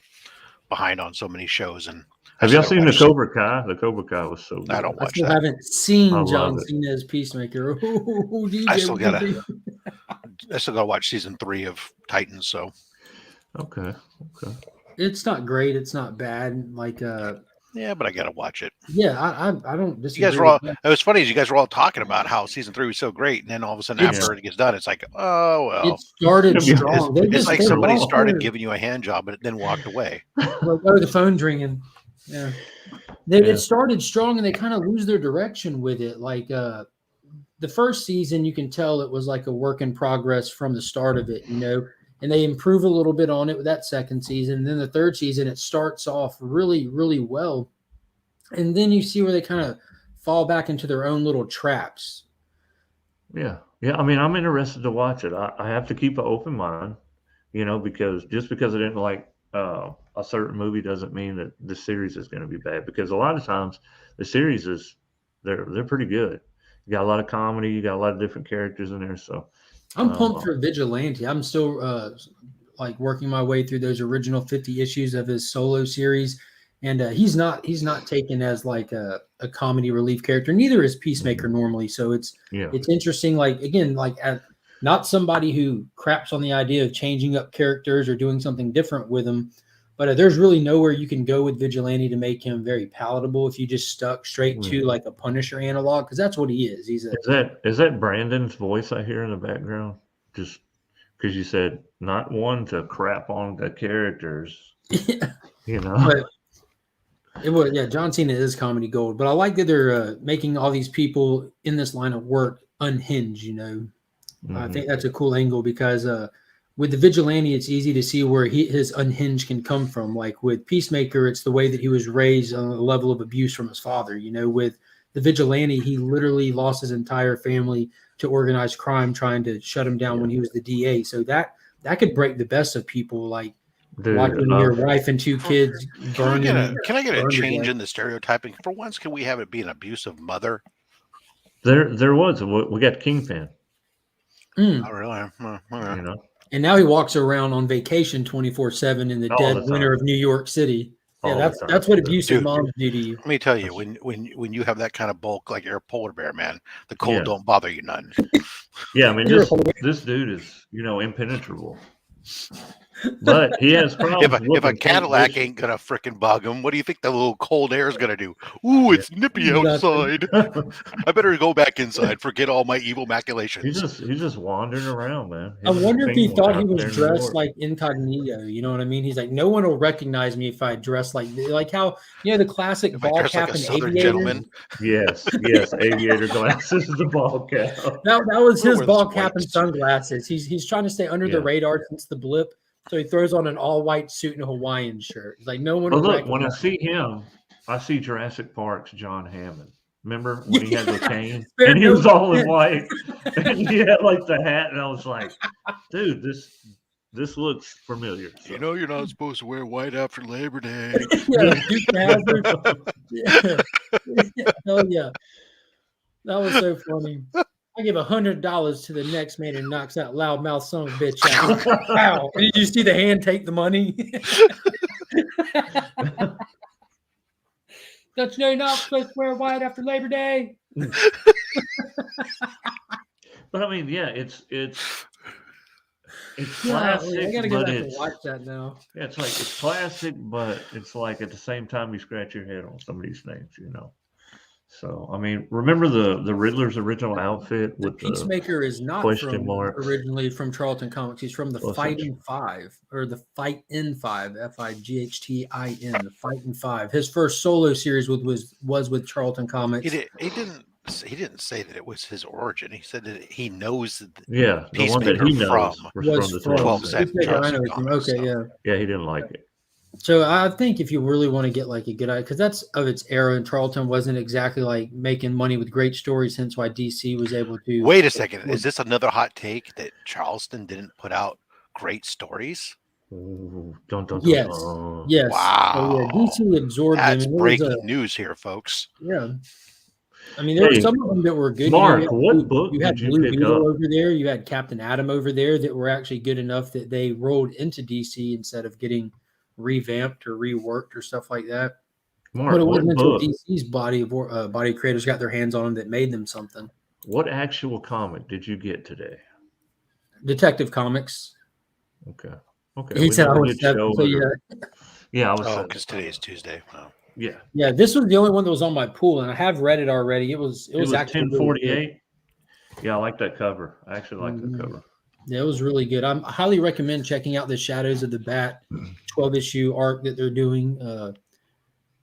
behind on so many shows. And Have y'all seen the Cobra Kai? The Cobra Kai was so good. I don't I watch still that. haven't seen I John love it. Cena as Peacemaker. DJ, I still gotta watch season 3 of Titans. So Okay. It's not great. It's not bad. Like, yeah, but I gotta watch it. yeah, I don't disagree. You guys were all. with that. It was funny. You guys were all talking about how season 3 was so great, and then all of a sudden after it gets done, it's like, oh well. It started Yeah, strong. It's like somebody all started heard. giving you a hand job, but then walked away. Like, oh, the phone's ringing. Yeah. It started strong and they kind of lose their direction with it. Like the first season, you can tell it was like a work in progress from the start of it, you know, and they improve a little bit on it with that second season. And then the third season, it starts off really, really well. And then you see where they kind of fall back into their own little traps. Yeah. I mean, I'm interested to watch it. I have to keep an open mind, you know, because just because I didn't like a certain movie doesn't mean that the series is going to be bad. Because a lot of times the series they're pretty good. You got a lot of comedy, you got a lot of different characters in there. So I'm pumped for Vigilante. I'm still like working my way through those original 50 issues of his solo series. And he's not taken as like a comedy relief character. Neither is Peacemaker normally. So it's interesting. Like, again, like not somebody who craps on the idea of changing up characters or doing something different with them. But there's really nowhere you can go with Vigilante to make him very palatable if you just stuck straight to like a Punisher analog, because that's what he is. Is that Brandon's voice I hear in the background? Just because you said not one to crap on the characters, you know. But it was, John Cena is comedy gold, but I like that they're making all these people in this line of work unhinged, you know. I think that's a cool angle because with the Vigilante, it's easy to see where his unhinged can come from. Like with Peacemaker, it's the way that he was raised on a level of abuse from his father. You know, with the Vigilante, he literally lost his entire family to organized crime, trying to shut him down when he was the DA. So that could break the best of people, like watching your wife and 2 kids burn. Can I get a change in the stereotyping? For once, can we have it be an abusive mother? There was. We got Kingpin. Oh, really? You know. And now he walks around on vacation 24/7 in the dead winter of New York City. Yeah, that's what abusive moms do to you. Let me tell you, when you have that kind of bulk, like you're a polar bear, man, the cold don't bother you none. Yeah, I mean this dude is impenetrable. But he has problems. If a Cadillac ain't gonna frickin' bug him, what do you think the little cold air is gonna do? Ooh, it's nippy outside. I better go back inside. Forget all my evil maculations. He's just wandering around, man. I wonder if he thought he was dressed like incognito. You know what I mean? He's like, no one will recognize me if I dress like how the classic ball cap and aviator. Gentleman. Yes, aviator glasses, the ball cap. That was his ball cap and sunglasses. He's trying to stay under the radar since the blip. So he throws on an all-white suit and a Hawaiian shirt. It's like no one. Look, when I see him, I see Jurassic Park's John Hammond. Remember when he had the cane and he was all in white, and he had like the hat, and I was like, "Dude, this looks familiar." So. You know, you're not supposed to wear white after Labor Day. Hell yeah, that was so funny. I give $100 to the next man who knocks that loudmouth son of a bitch out. Wow. And did you see the hand take the money? Don't you know you're not supposed to wear white after Labor Day? But I mean, it's classic. I gotta go back and watch that now. Yeah, it's classic, but it's like at the same time you scratch your head on some of these things, So I mean, remember the Riddler's original outfit with the Peacemaker is not originally from Charlton Comics. He's from the Fighting Five, or the Fight in Five, FIGHTIN, the Fighting Five. His first solo series was with Charlton Comics. He didn't say that it was his origin. He said that he knows that the one that he knows was from the 12 Okay, yeah, he didn't like it. So I think if you really want to get like a good idea, because that's of its era, and Charlton wasn't exactly like making money with great stories, hence why DC was able to. Wait a second, is this another hot take that Charlton didn't put out great stories? Ooh, yes. Wow. DC absorbed them. That's breaking news here, folks. Yeah. I mean, there were some of them that were good. Mark, what book did you pick up? Over there, you had Captain Atom over there that were actually good enough that they rolled into DC instead of getting revamped or reworked or stuff like that. Mark, but it wasn't until DC's body creators got their hands on them that made them something. What actual comic did you get today? Detective Comics. Okay. He said I was I was. Oh, because today is Tuesday. Wow. Yeah. This was the only one that was on my pool, and I have read it already. It was actually 1048. Yeah, I like that cover. I actually like that cover. Yeah, it was really good. I highly recommend checking out the Shadows of the Bat 12-issue arc that they're doing.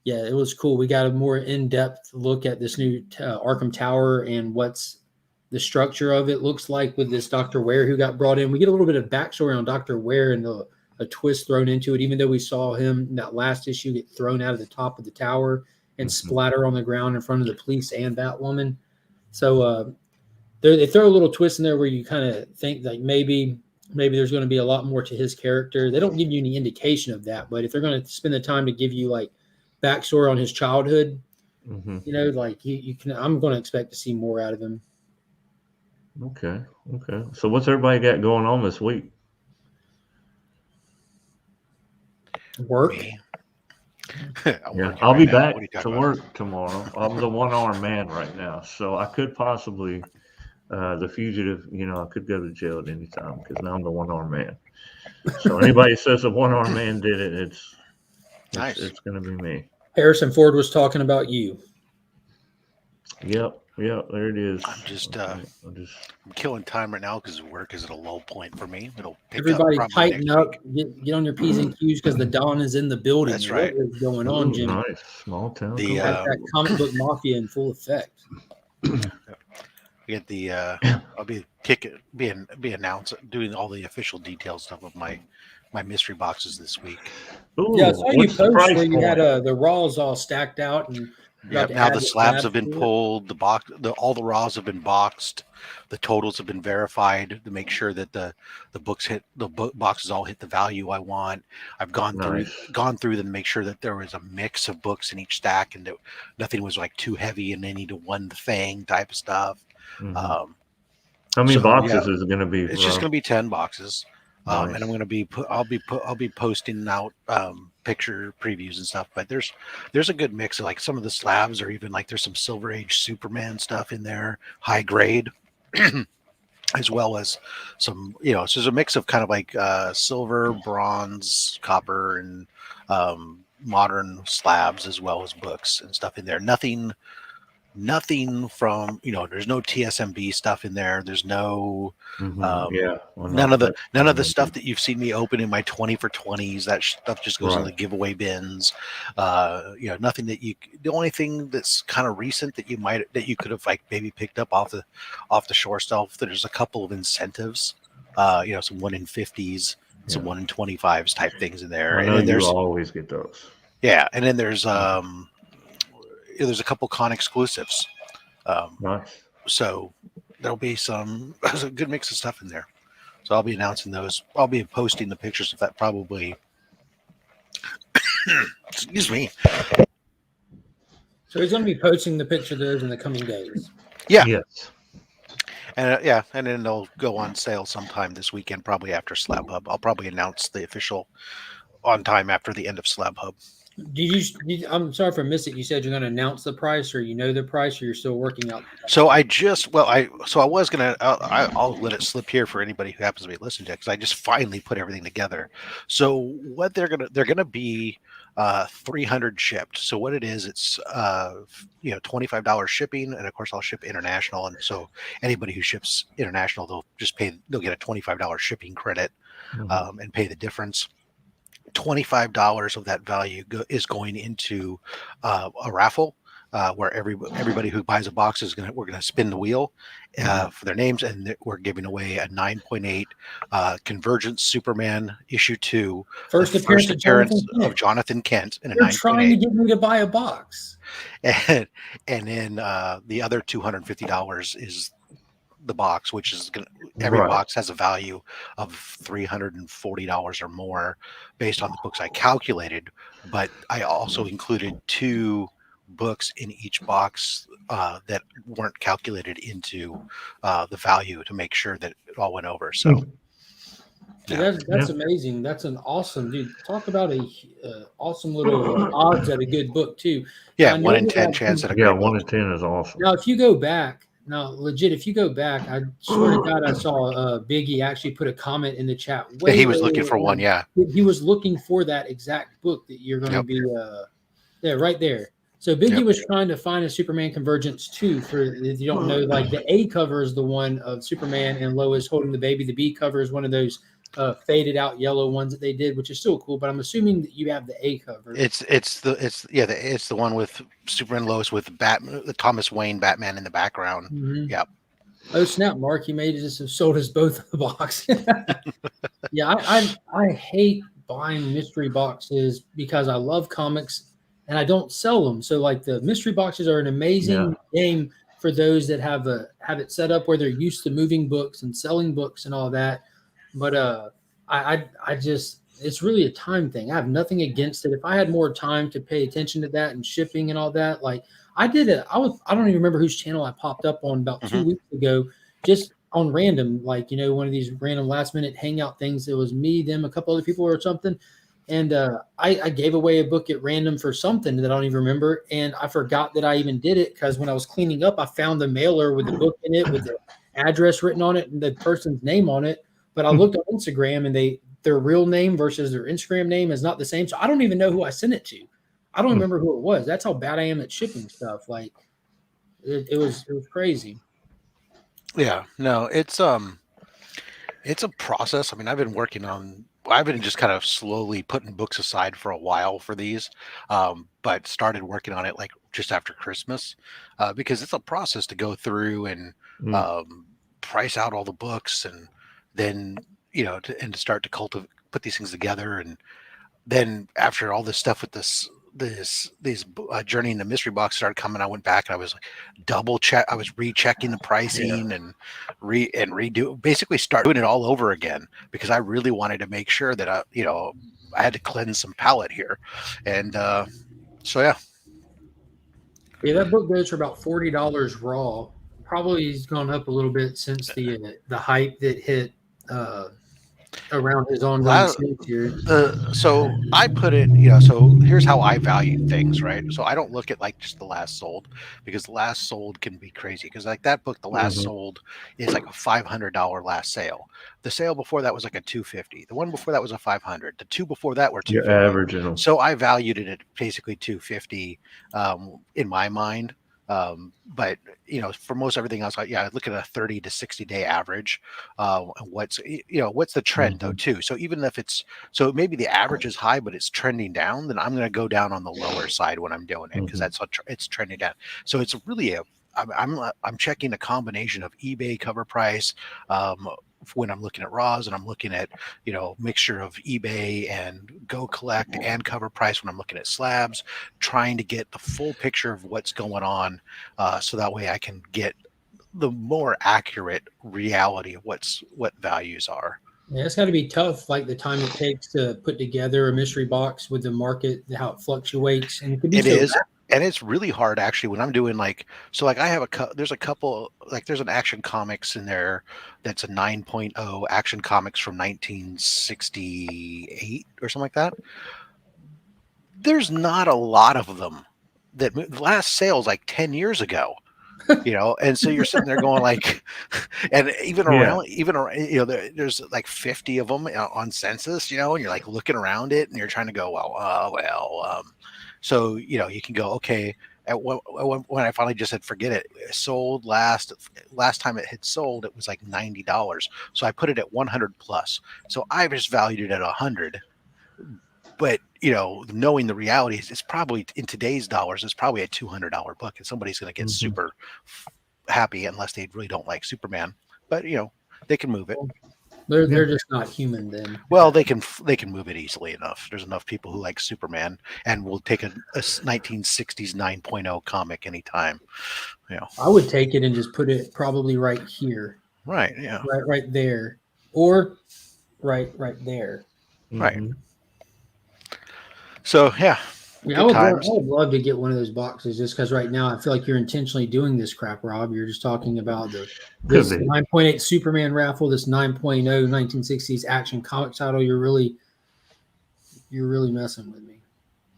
It was cool. We got a more in-depth look at this new Arkham Tower and what's the structure of it looks like with this Dr. Ware who got brought in. We get a little bit of backstory on Dr. Ware and a twist thrown into it, even though we saw him in that last issue get thrown out of the top of the tower and splatter on the ground in front of the police and Batwoman. So they throw a little twist in there where you kind of think like maybe there's going to be a lot more to his character. They don't give you any indication of that, but if they're going to spend the time to give you like backstory on his childhood, like you can, I'm going to expect to see more out of him. Okay. So what's everybody got going on this week? Work. I'll be back to work tomorrow. I'm the one-armed man right now, so I could possibly. The fugitive, I could go to jail at any time because now I'm the one-armed man. So anybody says a one-armed man did it, it's nice. It's going to be me. Harrison Ford was talking about you. Yep, there it is. I'm killing time right now because work is at a low point for me. It'll pick Everybody up tighten up, get on your P's and Q's because the Dawn is in the building. That's right. What is going on, Jimmy? Nice. Small town. That comic book mafia in full effect. Get the I'll be doing all the official details stuff of my mystery boxes this week. Ooh, I saw you post where you had the Raws all stacked out and Yeah. About to Now add the slabs have been to it. pulled. All the raws have been boxed. The totals have been verified to make sure that the boxes all hit the value I want. I've gone through them to make sure that there was a mix of books in each stack and that nothing was like too heavy and any to one thing type of stuff. How many boxes is it going to be? It's just going to be 10 boxes. Nice. And I'm going to be I'll be posting out picture previews and stuff. But there's a good mix of like some of the slabs, or even like there's some Silver Age Superman stuff in there, high grade, as well as some so there's a mix of kind of like silver, bronze, copper, and modern slabs, as well as books and stuff in there. Nothing from there's no TSMB stuff in there. There's no none of the stuff that you've seen me open in my 20 for 20s. That stuff just goes in the giveaway bins. Nothing that the only thing that's kind of recent that you could have like maybe picked up off the shore stuff. There's a couple of incentives, some 1 in 50s, some 1 in 25s type things in there. I know you always get those. Yeah, and then there's a couple con exclusives. Nice. So there's a good mix of stuff in there. So I'll be announcing those. I'll be posting the pictures of that probably. Excuse me. So he's going to be posting the picture of those in the coming days. Yeah. Yes. And and then they'll go on sale sometime this weekend, probably after Slab Hub. I'll probably announce the official on time after the end of Slab Hub. I'm sorry for missing it. You said you're going to announce the price, or the price, or you're still working out? So I was going to, I'll let it slip here for anybody who happens to be listening to it, because I just finally put everything together. So what they're going to be 300 shipped. So what it is, it's $25 shipping, and of course I'll ship international. And so anybody who ships international, they'll get a $25 shipping credit and pay the difference. $25 of that value is going into a raffle where everybody who buys a box we're going to spin the wheel for their names, and we're giving away a 9.8 Convergence Superman issue 2, first appearance of Jonathan Kent in a 9.8. You're trying to get me to buy a box, and then the other $250 is the box, which is every box has a value of $340 or more based on the books I calculated, but I also included 2 books in each box that weren't calculated into the value to make sure that it all went over. So that's amazing. That's an awesome, dude. Talk about a awesome little odds at a good book too. Yeah, 1 in 10 chance at a great 1 in 10 is awesome. Now, if you go back, I swear to God, I saw Biggie actually put a comment in the chat. He was looking for one. Yeah, he was looking for that exact book that you're going to be right there. So Biggie was trying to find a Superman Convergence 2. For if you don't know, like the A cover is the one of Superman and Lois holding the baby. The B cover is one of those faded out yellow ones that they did, which is still cool. But I'm assuming that you have the A cover. It's the one with Superman, Lois, with the Thomas Wayne Batman in the background. Mm-hmm. Yep. Oh snap! Mark, he made us have sold us both the box. Yeah, I hate buying mystery boxes because I love comics and I don't sell them. So like the mystery boxes are an amazing game for those that have it set up where they're used to moving books and selling books and all that. But I just, it's really a time thing. I have nothing against it. If I had more time to pay attention to that and shipping and all that, like I did it. I don't even remember whose channel I popped up on about 2 weeks ago, just on random, like, one of these random last minute hangout things. It was me, them, a couple other people or something. And I gave away a book at random for something that I don't even remember. And I forgot that I even did it because when I was cleaning up, I found the mailer with the book in it with the address written on it and the person's name on it. But I looked on Instagram and their real name versus their Instagram name is not the same. So I don't even know who I sent it to. I don't remember who it was. That's how bad I am at shipping stuff. Like it was crazy. Yeah, no, it's a process. I mean, I've been just kind of slowly putting books aside for a while for these, but started working on it like just after Christmas, because it's a process to go through and price out all the books, and then to start to put these things together, and then after all this stuff with these Journey in the Mystery Box started coming, I went back and I was like I was rechecking the pricing and basically start doing it all over again, because I really wanted to make sure that I had to cleanse some palate here. And so yeah. Yeah, that book goes for about $40 raw. Probably has gone up a little bit since the hype that hit around his ongoing series here. So I put it, so here's how I value things, right? So I don't look at like just the last sold, because the last sold can be crazy. Because like that book, the last sold is like a $500 last sale. The sale before that was like a $250. The one before that was a $500. The two before that were $250. You're averaging them. So I valued it at basically $250 in my mind. But for most everything else, I look at a 30 to 60 day average. What's the trend though too? So even if maybe the average is high, but it's trending down, then I'm going to go down on the lower side when I'm doing it, because it's trending down. So it's really I'm checking a combination of eBay cover price, when I'm looking at raws, and I'm looking at mixture of eBay and Go Collect and cover price when I'm looking at slabs, trying to get the full picture of what's going on, so that way I can get the more accurate reality of what values are. Yeah, it's got to be tough, like the time it takes to put together a mystery box with the market, how it fluctuates, and it could be and it's really hard actually when I'm doing I have there's a couple, like there's an Action Comics in there that's a 9.0 Action Comics from 1968 or something like that. There's not a lot of them. That the last sale is like 10 years ago. And so you're sitting there going like, and there's like 50 of them on census, and you're like looking around it and you're trying to go, so you can go, okay, when I finally just said forget it, sold last time it had sold, it was like $90, so I put it at 100 plus. So I just valued it at 100. But knowing the reality is, it's probably in today's dollars, it's probably a $200 book, and somebody's going to get super happy unless they really don't like Superman. But they can move it. They're just not human then. Well, they can move it easily enough. There's enough people who like Superman and will take a 1960s 9.0 comic anytime. I would take it and just put it probably right here. Right. Yeah. Right there, or right there. Right. So yeah. I would love to get one of those boxes, just because right now I feel like you're intentionally doing this crap, Rob. You're just talking about this 9.8 Superman raffle, this 9.0 1960s Action Comic title. You're really messing with me.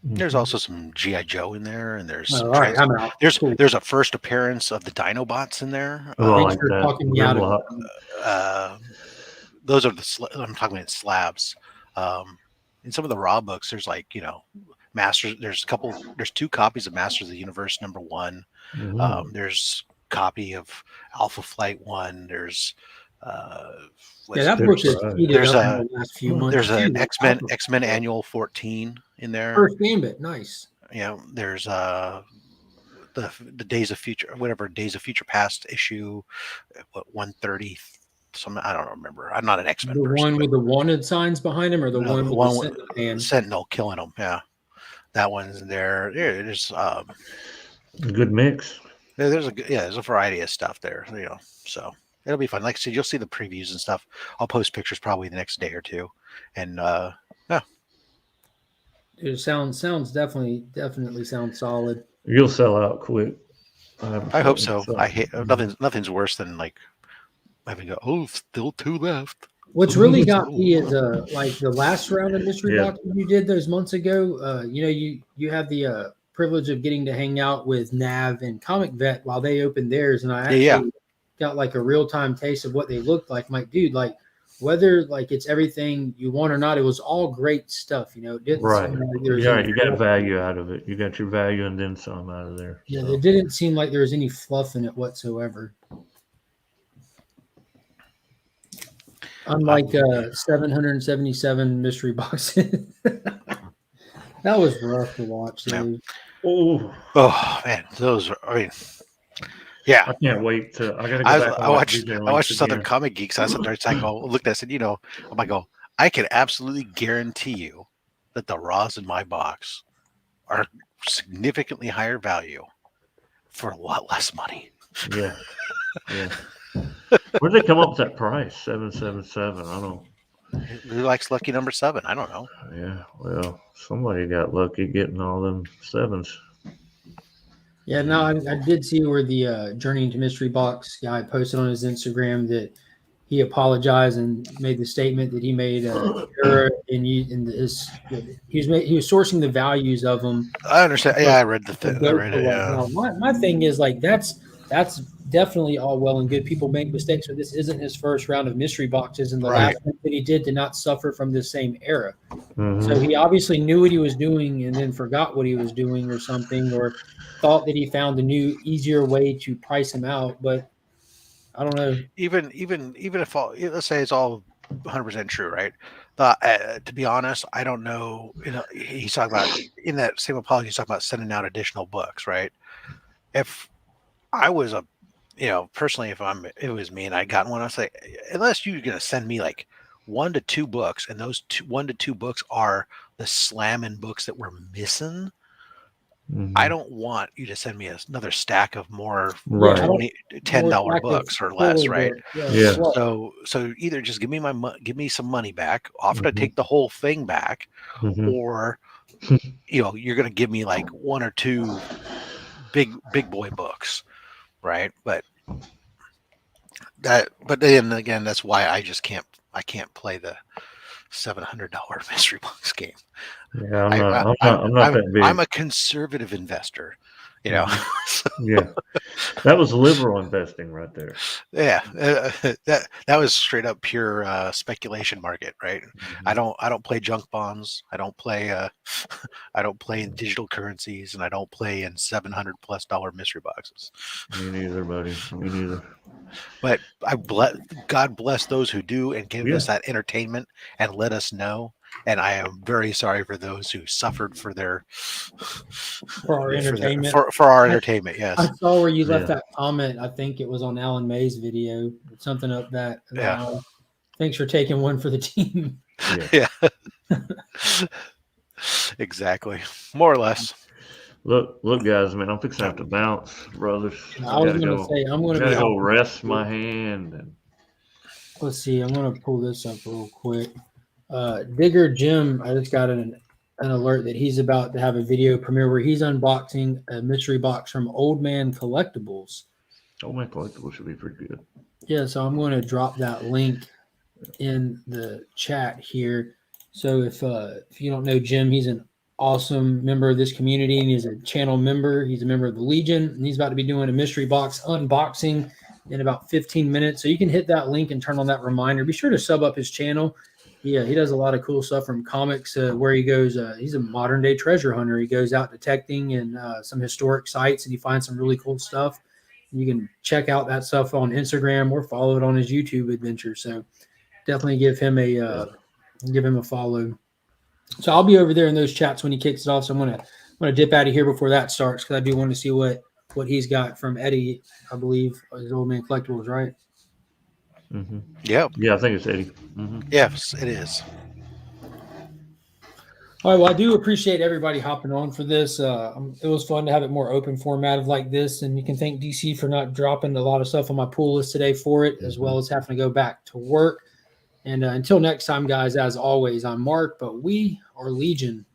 There's also some G.I. Joe in there, and there's I'm out. There's a first appearance of the Dinobots in there. Thanks for talking me out of it. Those are I'm talking about slabs. In some of the raw books, there's Masters. There's two copies of Masters of the Universe #1. There's a copy of Alpha Flight 1. There's that book is there's the last few months. There's an X-Men Annual 14 in there. First Gambit, nice. There's the Days of Future, whatever Days of Future Past issue, 130. I don't remember. I'm not an X-Men person. The one with the wanted signs behind him, or the one with the Sentinel killing him. Yeah, that one's there. There's a good mix. There's a variety of stuff there. So it'll be fun. Like I said, you'll see the previews and stuff. I'll post pictures probably the next day or two. And it sounds definitely sounds solid. You'll sell out quick. I hope so. I hate nothing's worse than having to go, still 2 left. What's really got me is like the last round of mystery boxes you did those months ago. You have the privilege of getting to hang out with Nav and Comic Vet while they opened theirs, and I actually got like a real time taste of what they looked like. I'm like, dude, like whether like it's everything you want or not, it was all great stuff. It didn't right. seem like you got value out of it. You got your value and then some out of there. Yeah, it didn't seem like there was any fluff in it whatsoever. Unlike 777 mystery boxes. That was rough to watch. Oh man, those are. Yeah, I can't wait to. I gotta go back. I watched Southern Comic Geeks. I sat there and looked at. I said, I can absolutely guarantee you that the raws in my box are significantly higher value for a lot less money. Yeah. Yeah. Where'd they come up with that price? 777. I don't. Who likes lucky number 7? I don't know. Yeah. Well, somebody got lucky getting all them 7s. Yeah, no, I did see where the Journey into Mystery Box guy posted on his Instagram that he apologized and made the statement that he made error in his. He was sourcing the values of them. I understand. Yeah, I read the thing. I read it. Yeah. Now, my thing is like that's definitely all well and good. People make mistakes, but this isn't his first round of mystery boxes, and the Right. last one that he did not suffer from the same era. Mhm. So he obviously knew what he was doing and then forgot what he was doing or something, or thought that he found a new, easier way to price him out. But I don't know. Even if all, let's say it's all 100% true, right? To be honest, I don't know. He's talking about in that same apology. He's talking about sending out additional books, right? If I was personally, if it was me and I got one, I'd say, unless you're gonna send me like 1 to 2 books, and those 1 to 2 books are the slamming books that we're missing. Mhm. I don't want you to send me another stack of more Right. $10 books or less, right? Yeah. So either just give me some money back, offer to Mhm. take the whole thing back, Mhm. or you're going to give me like 1 or 2 big boy books, right? But then again, that's why I can't play the $700 mystery box game. Yeah, I'm not that big. I'm a conservative investor, Yeah, that was liberal investing right there. Yeah, that was straight up pure speculation market, right? Mhm. I don't play junk bonds. I don't play I don't play in digital currencies, and I don't play in $700+ mystery boxes. Me neither, buddy. Me neither. But God bless those who do and give us that entertainment and let us know. And I am very sorry for those who suffered for our entertainment. For our entertainment, yes. I saw where you left that comment. I think it was on Alan May's video, something up that. Yeah. Thanks for taking one for the team. Yeah. Exactly. More or less. Look, guys, man, I'm fixing to have to bounce, brothers. I was going to say, I'm going to go rest my hand. And let's see. I'm going to pull this up real quick. Digger Jim, I just got an alert that he's about to have a video premiere where he's unboxing a mystery box from Old Man Collectibles. Old Man Collectibles should be pretty good. Yeah, so I'm going to drop that link in the chat here. So if you don't know Jim, he's an awesome member of this community, and he's a channel member. He's a member of the Legion, and he's about to be doing a mystery box unboxing in about 15 minutes. So you can hit that link and turn on that reminder. Be sure to sub up his channel. Yeah, he does a lot of cool stuff from comics where he goes. He's a modern day treasure hunter. He goes out detecting in some historic sites, and he finds some really cool stuff. You can check out that stuff on Instagram or follow it on his YouTube adventure. So definitely give him a follow. So I'll be over there in those chats when he kicks it off. So I'm gonna dip out of here before that starts, because I do want to see what he's got from Eddie. I believe his Old Man Collectibles, right? Mm-hmm. Yeah, I think it's Eddie. Mm-hmm. Yes, it is. All right. Well, I do appreciate everybody hopping on for this. It was fun to have it more open format like this, and you can thank DC for not dropping a lot of stuff on my pool list today for it, as well as having to go back to work. And until next time, guys, as always, I'm Mark, but we are Legion.